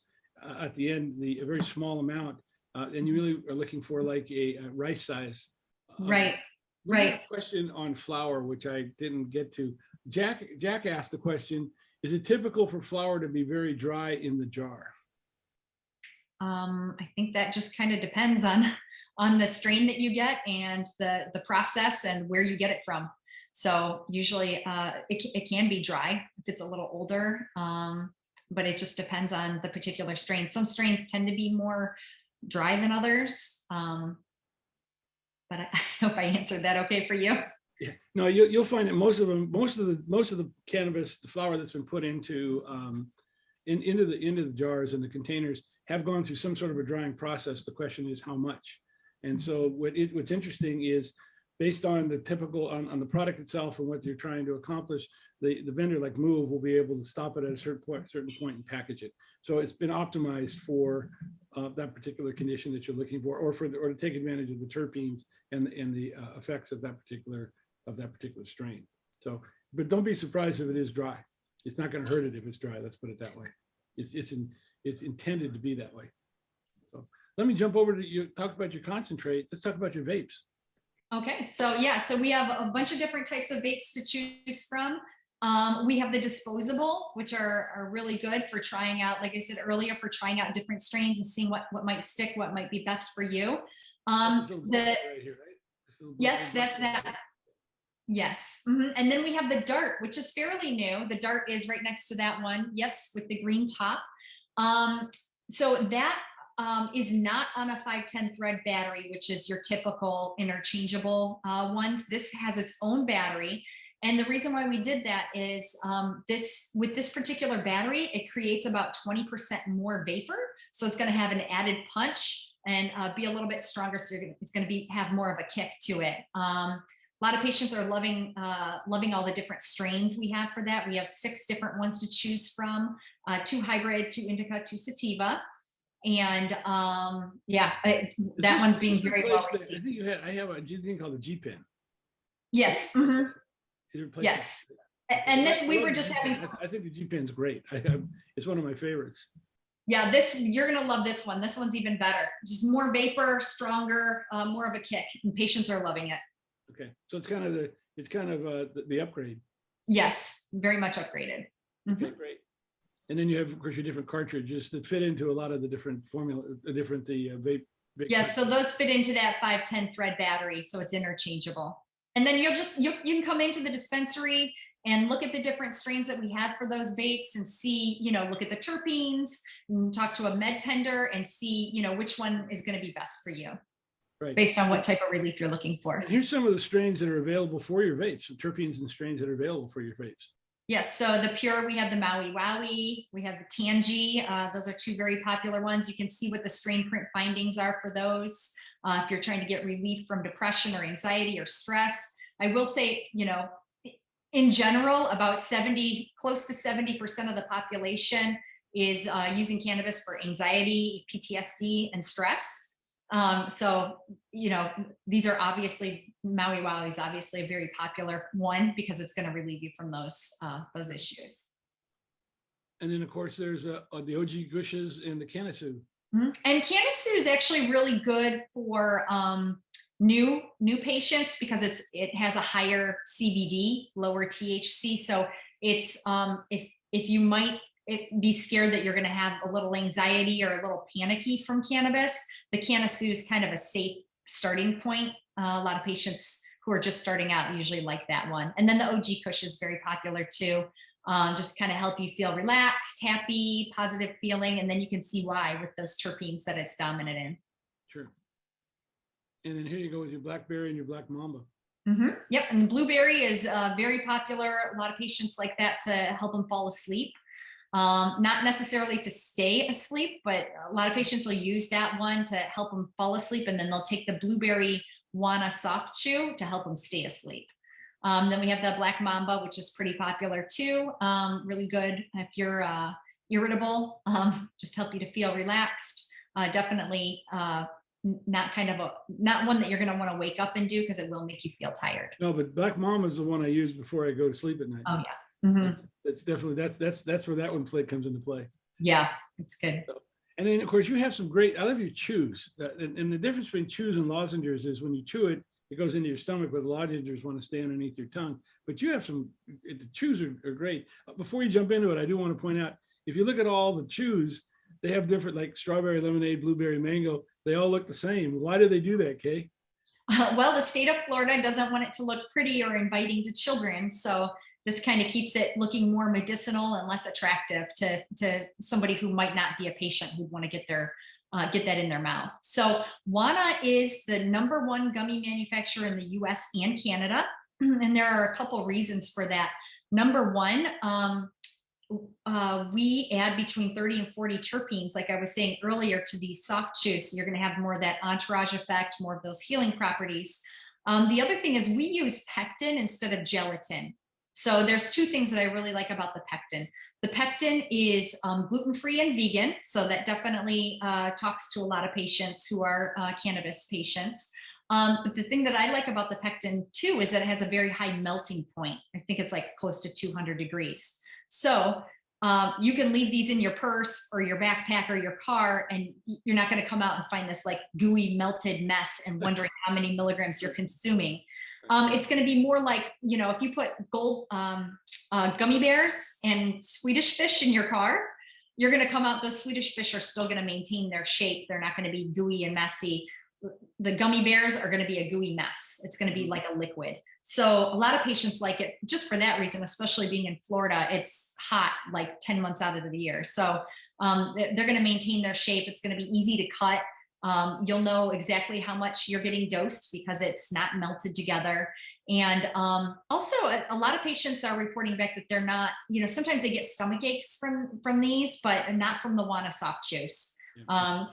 at the end, a very small amount. And you really are looking for like a rice size. Right. Right. Question on flour, which I didn't get to. Jack asked the question, is it typical for flour to be very dry in the jar? I think that just kind of depends on the strain that you get and the process and where you get it from. So usually it can be dry if it's a little older, but it just depends on the particular strain. Some strains tend to be more dry than others. But I hope I answered that okay for you. Yeah, no, you'll find that most of the cannabis, the flower that's been put into into the jars and the containers have gone through some sort of a drying process. The question is how much. And so what's interesting is based on the typical on the product itself and what you're trying to accomplish, the vendor like Move will be able to stop it at a certain point and package it. So it's been optimized for that particular condition that you're looking for, or to take advantage of the terpenes and the effects of that particular strain. So, but don't be surprised if it is dry. It's not going to hurt it if it's dry. Let's put it that way. It's intended to be that way. So let me jump over to you. Talk about your concentrate. Let's talk about your vapes. Okay, so yeah, so we have a bunch of different types of vapes to choose from. We have the disposable, which are really good for trying out, like I said earlier, for trying out different strains and seeing what might stick, what might be best for you. Right here, right? Yes, that's that. Yes. And then we have the Dart, which is fairly new. The Dart is right next to that one. Yes, with the green top. So that is not on a 510 thread battery, which is your typical interchangeable ones. This has its own battery. And the reason why we did that is with this particular battery, it creates about 20% more vapor. So it's going to have an added punch and be a little bit stronger. So it's going to have more of a kick to it. A lot of patients are loving all the different strains we have for that. We have 6 different ones to choose from, 2 hybrid, 2 indica, 2 sativa. And yeah, that one's being very well received. I have a thing called a G pen. Yes. Yes. And this, we were just having. I think the G pen's great. It's one of my favorites. Yeah, you're gonna love this one. This one's even better. Just more vapor, stronger, more of a kick, and patients are loving it. Okay, so it's kind of the upgrade. Yes, very much upgraded. Okay, great. And then you have, of course, your different cartridges that fit into a lot of the different formula, the vape. Yes, so those fit into that 510 thread battery, so it's interchangeable. And then you can come into the dispensary and look at the different strains that we have for those vapes and see, look at the terpenes, and talk to a med tender and see, which one is going to be best for you. Right. Based on what type of relief you're looking for. And here's some of the strains that are available for your vapes, the terpenes and strains that are available for your vapes. Yes, so the Pure, we have the Maui Wowie, we have the Tangy. Those are 2 very popular ones. You can see what the strain print findings are for those. If you're trying to get relief from depression or anxiety or stress. I will say, in general, about close to 70% of the population is using cannabis for anxiety, PTSD, and stress. So, these are obviously, Maui Wowie is obviously a very popular one because it's going to relieve you from those issues. And then, of course, there's the OG Gushes and the Canasu. And Canasu is actually really good for new patients because it has a higher CBD, lower THC. So it's if you might be scared that you're going to have a little anxiety or a little panicky from cannabis, the Canasu is kind of a safe starting point. A lot of patients who are just starting out usually like that one. And then the OG Kush is very popular too. Just kind of help you feel relaxed, happy, positive feeling. And then you can see why with those terpenes that it's dominant in. Sure. And then here you go with your Blackberry and your Black Mamba. Yep. And blueberry is very popular. A lot of patients like that to help them fall asleep. Not necessarily to stay asleep, but a lot of patients will use that one to help them fall asleep. And then they'll take the blueberry Wana soft chew to help them stay asleep. Then we have the Black Mamba, which is pretty popular too. Really good if you're irritable, just help you to feel relaxed. Definitely not one that you're going to want to wake up and do because it will make you feel tired. No, but Black Mamba is the one I use before I go to sleep at night. Oh yeah. That's definitely that's where that one comes into play. Yeah, it's good. So, and then of course you have some great. I love your chews, and the difference between chews and lozenges is when you chew it, it goes into your stomach, but the lozenges want to stay underneath your tongue. But you have some. The chews are great. Before you jump into it, I do want to point out if you look at all the chews, they have different, like strawberry lemonade, blueberry mango. They all look the same. Why do they do that, Kay? Well, the state of Florida doesn't want it to look pretty or inviting to children. So this kind of keeps it looking more medicinal and less attractive to somebody who might not be a patient who'd want to get that in their mouth. So Wana is the #1 gummy manufacturer in the US and Canada. And there are a couple reasons for that. Number one, we add between 30 and 40 terpenes, like I was saying earlier, to these soft chews. So you're going to have more of that entourage effect, more of those healing properties. The other thing is we use pectin instead of gelatin. So there's two things that I really like about the pectin. The pectin is gluten-free and vegan. So that definitely talks to a lot of patients who are cannabis patients. But the thing that I like about the pectin too is that it has a very high melting point. I think it's like close to 200 degrees. So you can leave these in your purse or your backpack or your car, and you're not going to come out and find this like gooey melted mess and wondering how many milligrams you're consuming. It's going to be more like, you know, if you put gold gummy bears and Swedish fish in your car, you're going to come out, those Swedish fish are still going to maintain their shape. They're not going to be gooey and messy. The gummy bears are going to be a gooey mess. It's going to be like a liquid. So a lot of patients like it just for that reason, especially being in Florida. It's hot like 10 months out of the year. So they're going to maintain their shape. It's going to be easy to cut. You'll know exactly how much you're getting dosed because it's not melted together. And also a lot of patients are reporting back that they're not, you know, sometimes they get stomach aches from these, but not from the Wana soft juice. You know,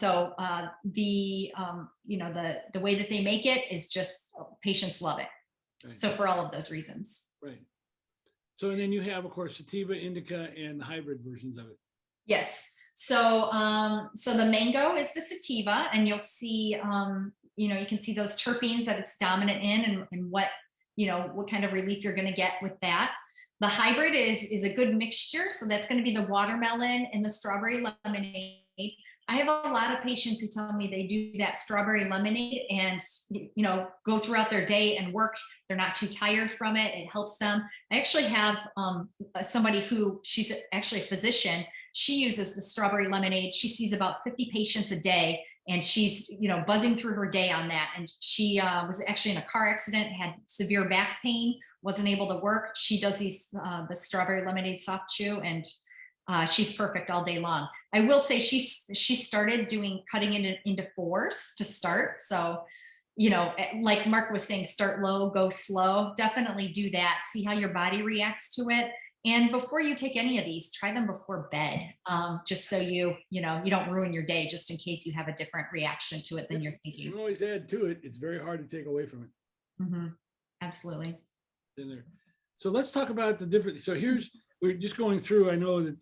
the way that they make it is just patients love it. Right. So for all of those reasons. Right. So and then you have, of course, sativa, indica, and hybrid versions of it. Yes. So so the mango is the sativa, and you'll see, you know, you can see those terpenes that it's dominant in, and what, you know, what kind of relief you're going to get with that. The hybrid is a good mixture. So that's going to be the watermelon and the strawberry lemonade. I have a lot of patients who tell me they do that strawberry lemonade and, you know, go throughout their day and work. They're not too tired from it. It helps them. I actually have somebody who, she's actually a physician. She uses the strawberry lemonade. She sees about 50 patients a day, and she's, you know, buzzing through her day on that. And she was actually in a car accident, had severe back pain, wasn't able to work. She does these, the strawberry lemonade soft chew, and she's perfect all day long. I will say she started cutting into 4s to start. So, you know, like Marc was saying, start low, go slow. Definitely do that. See how your body reacts to it. And before you take any of these, try them before bed, just so you don't ruin your day, just in case you have a different reaction to it than you're thinking. You can always add to it. It's very hard to take away from it. Mm-hmm. Absolutely. In there. So let's talk about the different. So we're just going through. I know that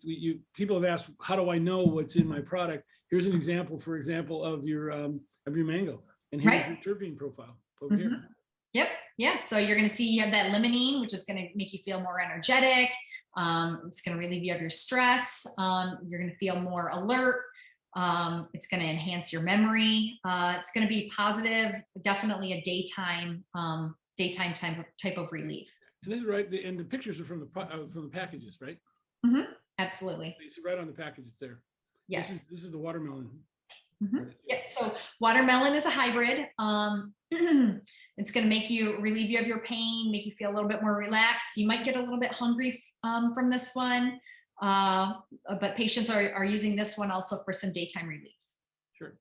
people have asked, how do I know what's in my product? Here's an example, for example, of your mango, and here's right. your terpene profile over mm-hmm. here. Yep. Yeah. So you're going to see you have that limonene, which is going to make you feel more energetic. It's going to relieve you of your stress. You're going to feel more alert. It's going to enhance your memory. It's going to be positive. Definitely a daytime type of relief. And this is right. And the pictures are from the packages, right? Mm-hmm. Absolutely. It's right on the package. It's there. Yes. This is the watermelon. Mm-hmm. Yep. So watermelon is a hybrid. It's going to relieve you of your pain, make you feel a little bit more relaxed. You might get a little bit hungry from this one, but patients are using this one also for some daytime relief. Sure.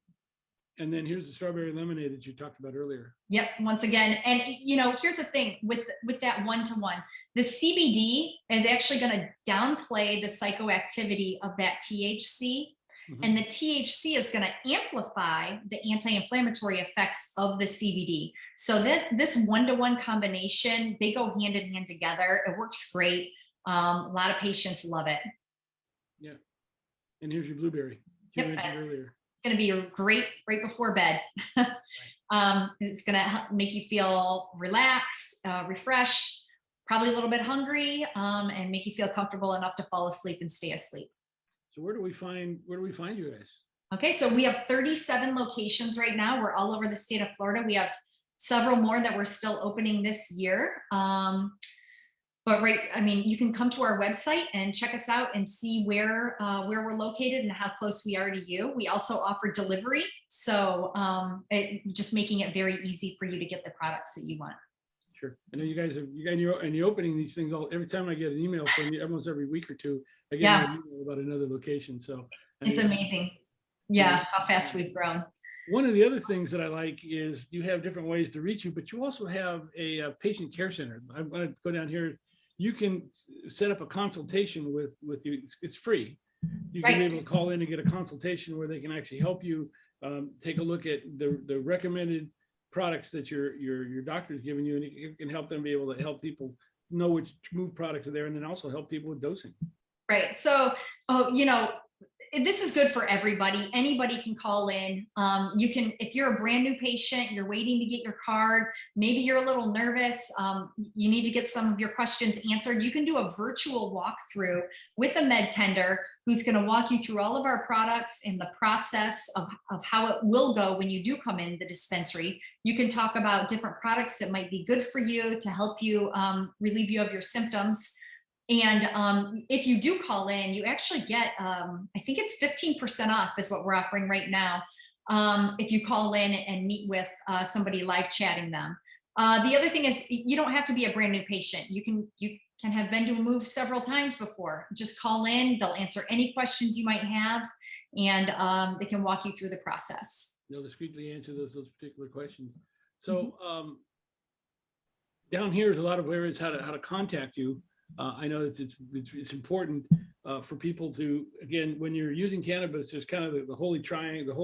And then here's the strawberry lemonade that you talked about earlier. Yep. Once again, and you know, here's the thing with that 1-to-1, the CBD is actually going to downplay the psychoactivity of that THC. Mm-hmm. And the THC is going to amplify the anti-inflammatory effects of the CBD. So this 1-to-1 combination, they go hand in hand together. It works great. A lot of patients love it. Yeah. And here's your blueberry. You mentioned earlier. It's going to be great right before bed. It's going to make you feel relaxed, refreshed, probably a little bit hungry, and make you feel comfortable enough to fall asleep and stay asleep. So where do we find you guys? Okay, so we have 37 locations right now. We're all over the state of Florida. We have several more that we're still opening this year. But right, I mean, you can come to our website and check us out and see where we're located and how close we are to you. We also offer delivery, so just making it very easy for you to get the products that you want. Sure. I know you guys and you're opening these things every time I get an email from you, almost every week or two, I get an email about another location. So it's amazing. Yeah, how fast we've grown. One of the other things that I like is you have different ways to reach you, but you also have a patient care center. I'm going to go down here. You can set up a consultation with you. It's free. You can be able to call in and get a consultation where they can actually help you take a look at the recommended products that your doctor is giving you, and you can help them be able to help people know which move products are there, and then also help people with dosing. Right. So, you know, this is good for everybody. Anybody can call in. You can, if you're a brand new patient, you're waiting to get your card, maybe you're a little nervous, you need to get some of your questions answered. You can do a virtual walkthrough with a med tender who's going to walk you through all of our products and the process of how it will go when you do come in the dispensary. You can talk about different products that might be good for you to help you relieve you of your symptoms. And if you do call in, you actually get, I think it's 15% off is what we're offering right now. If you call in and meet with somebody live chatting them. The other thing is you don't have to be a brand new patient. You can have been to a move several times before. Just call in, they'll answer any questions you might have, and they can walk you through the process. They'll discreetly answer those particular questions. So down here is a lot of areas how to contact you. I know that it's important for people to, again, when you're using cannabis, there's kind of the holy triangle,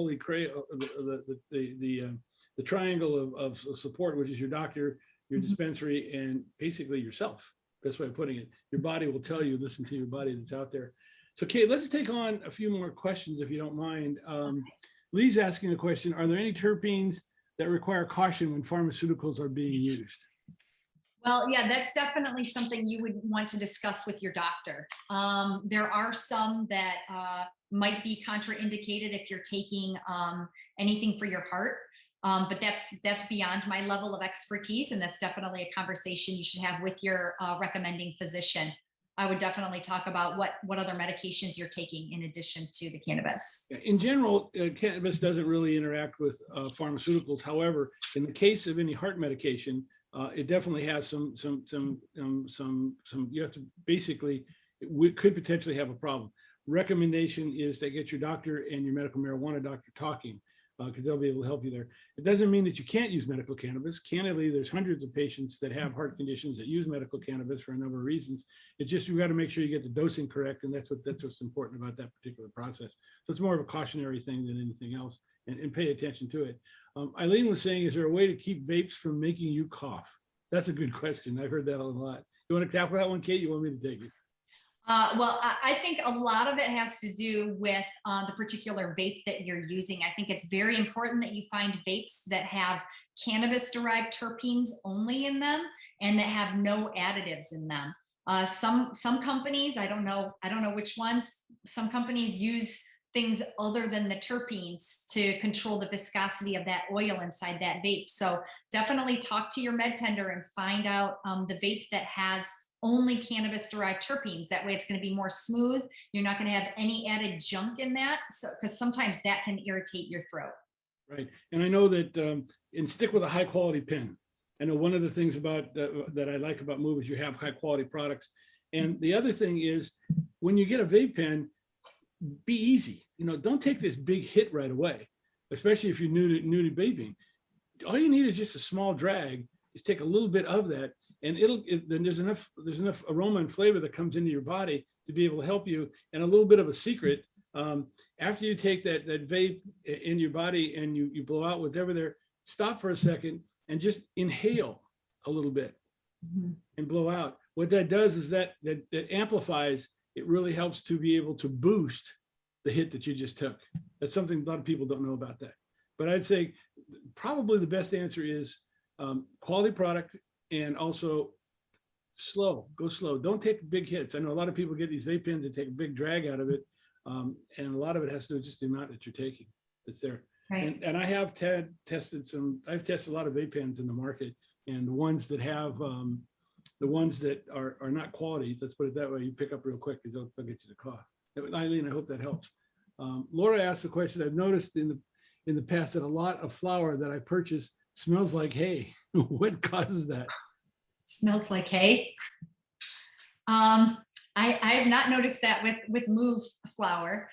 the triangle of support, which is your doctor, your dispensary, and basically yourself. Best way of putting it. Your body will tell you, listen to your body that's out there. So Kate, let's take on a few more questions if you don't mind. Lee's asking a question: are there any terpenes that require caution when pharmaceuticals are being used? Well, yeah, that's definitely something you would want to discuss with your doctor. There are some that might be contraindicated if you're taking anything for your heart, but that's beyond my level of expertise, and that's definitely a conversation you should have with your recommending physician. I would definitely talk about what other medications you're taking in addition to the cannabis. In general, cannabis doesn't really interact with pharmaceuticals. However, in the case of any heart medication, it definitely has some. You have to basically, it could potentially have a problem. Recommendation is to get your doctor and your medical marijuana doctor talking, because they'll be able to help you there. It doesn't mean that you can't use medical cannabis. Candidly, there's hundreds of patients that have heart conditions that use medical cannabis for a number of reasons. It's just you got to make sure you get the dosing correct, and that's what's important about that particular process. So it's more of a cautionary thing than anything else, and pay attention to it. Eileen was saying, is there a way to keep vapes from making you cough? That's a good question. I've heard that a lot. You want to tackle that one, Kate? You want me to take it? Well, I think a lot of it has to do with the particular vape that you're using. I think it's very important that you find vapes that have cannabis-derived terpenes only in them and that have no additives in them. Some companies, I don't know which ones, some companies use things other than the terpenes to control the viscosity of that oil inside that vape. So definitely talk to your med tender and find out the vape that has only cannabis-derived terpenes. That way it's going to be more smooth. You're not going to have any added junk in that, so because sometimes that can irritate your throat. Right. And I know that, and stick with a high quality pen. I know one of the things about that I like about Move is you have high quality products. And the other thing is when you get a vape pen, be easy. Don't take this big hit right away, especially if you're new to vaping. All you need is just a small drag. Just take a little bit of that, and then there's enough aroma and flavor that comes into your body to be able to help you. And a little bit of a secret, after you take that vape in your body and you blow out whatever there, stop for a second and just inhale a little bit and blow out. What that does is that amplifies. It really helps to be able to boost the hit that you just took. That's something a lot of people don't know about that. But I'd say probably the best answer is quality product, and also go slow. Don't take big hits. I know a lot of people get these vape pens and take a big drag out of it. And a lot of it has to do with just the amount that you're taking that's there. Right. And I have tested a lot of vape pens in the market, and the ones that have the ones that are not quality, let's put it that way, you pick up real quick because they'll get you the cough. Eileen, I hope that helps. Laura asked the question, I've noticed in the past that a lot of flour that I purchase smells like hay. What causes that? Smells like hay. I have not noticed that with Move flour.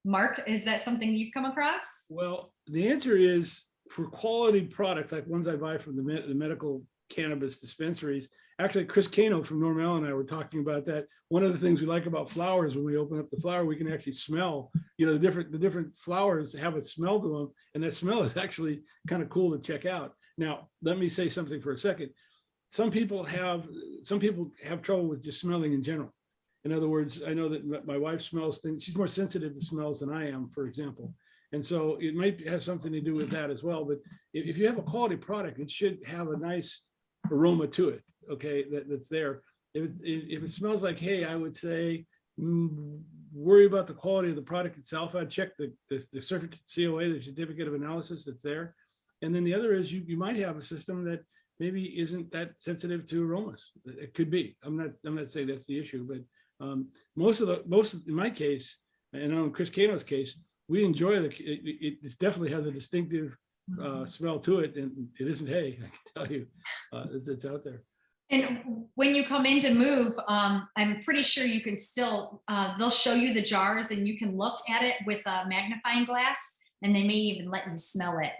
Mark, is that something you've come across? Well, the answer is for quality products, like ones I buy from the medical cannabis dispensaries. Actually, Chris Cano from Normal and I were talking about that. One of the things we like about flowers, when we open up the flower, we can actually smell, the different flowers have a smell to them. And that smell is actually kind of cool to check out. Now, let me say something for a second. Some people have trouble with just smelling in general. In other words, I know that my wife smells things, she's more sensitive to smells than I am, for example. And so it might have something to do with that as well. But if you have a quality product, it should have a nice aroma to it, okay, that's there. If it smells like hay, I would say worry about the quality of the product itself. I'd check the COA, the certificate of analysis that's there. And then the other is you might have a system that maybe isn't that sensitive to aromas. It could be. I'm not saying that's the issue, but most in my case, and in Chris Cano's case, we enjoy it definitely has a distinctive smell to it, and it isn't hay, I can tell you. It's out there. And when you come in to Move, I'm pretty sure you can still, they'll show you the jars and you can look at it with a magnifying glass, and they may even let you smell it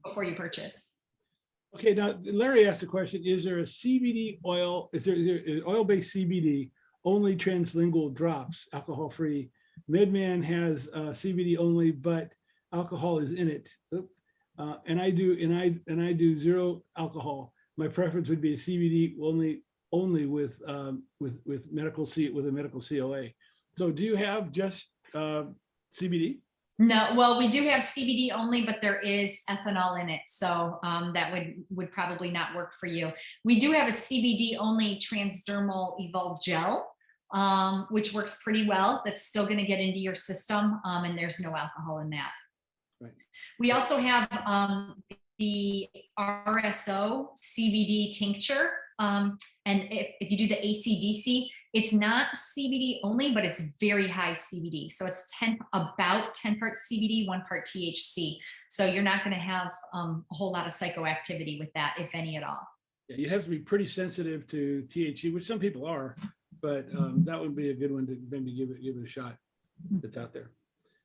before you purchase. Okay, now Larry asked the question, is there a CBD oil, is there an oil-based CBD, only translingual drops, alcohol-free? MedMan has CBD only, but alcohol is in it. And I do zero alcohol. My preference would be a CBD only with a medical COA. So do you have just CBD? No, well, we do have CBD only, but there is ethanol in it. So that would probably not work for you. We do have a CBD only transdermal evolved gel, which works pretty well. That's still going to get into your system, and there's no alcohol in that. Right. We also have the RSO CBD tincture. And if you do the ACDC, it's not CBD only, but it's very high CBD. So it's about 10 parts CBD, 1 part THC. So you're not going to have a whole lot of psychoactivity with that, if any at all. Yeah, you have to be pretty sensitive to THC, which some people are, but that would be a good one to maybe give it a shot that's out there.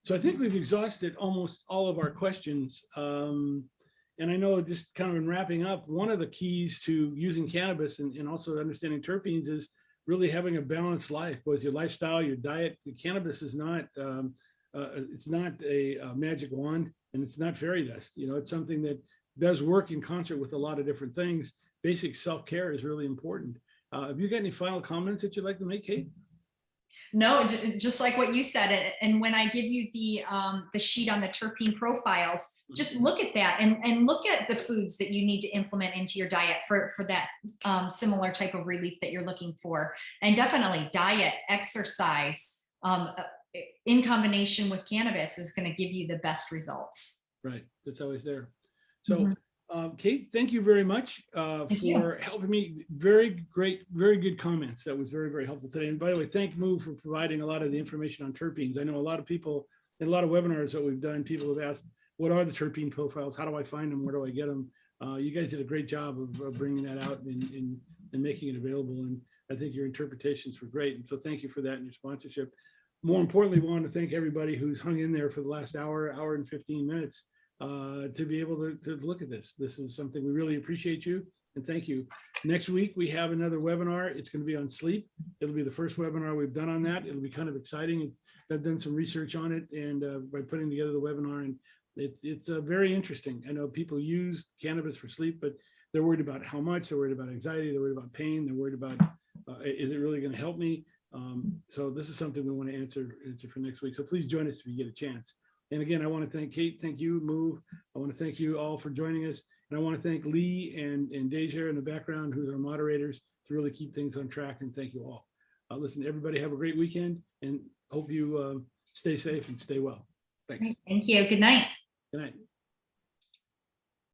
So I think we've exhausted almost all of our questions. And I know just kind of in wrapping up, one of the keys to using cannabis and also understanding terpenes is really having a balanced life, both your lifestyle, your diet. The cannabis is not, it's not a magic wand, and it's not fairy dust. It's something that does work in concert with a lot of different things. Basic self-care is really important. Have you got any final comments that you'd like to make, Kate? No, just like what you said. And when I give you the sheet on the terpene profiles, just look at that and look at the foods that you need to implement into your diet for that similar type of relief that you're looking for. And definitely diet, exercise, in combination with cannabis is going to give you the best results. Right. That's always there. So Kate, thank you very much for helping me. Very great, very good comments. That was very, very helpful today. And by the way, thank Move for providing a lot of the information on terpenes. I know a lot of people in a lot of webinars that we've done, people have asked, what are the terpene profiles? How do I find them? Where do I get them? You guys did a great job of bringing that out and making it available. And I think your interpretations were great. And so thank you for that and your sponsorship. More importantly, we want to thank everybody who's hung in there for the last hour and 15 minutes. To be able to look at this. This is something we really appreciate you and thank you. Next week, we have another webinar. It's going to be on sleep. It'll be the first webinar we've done on that. It'll be kind of exciting. I've done some research on it and by putting together the webinar, and it's very interesting. I know people use cannabis for sleep, but they're worried about how much, they're worried about anxiety, they're worried about pain, they're worried about, is it really going to help me? So this is something we want to answer for next week. So please join us if you get a chance. And again, I want to thank Kate. Thank you, Move. I want to thank you all for joining us. And I want to thank Lee and Deja in the background, who's our moderators, to really keep things on track. And thank you all. Listen, everybody have a great weekend and hope you stay safe and stay well. Thanks. Thank you. Good night. Good night.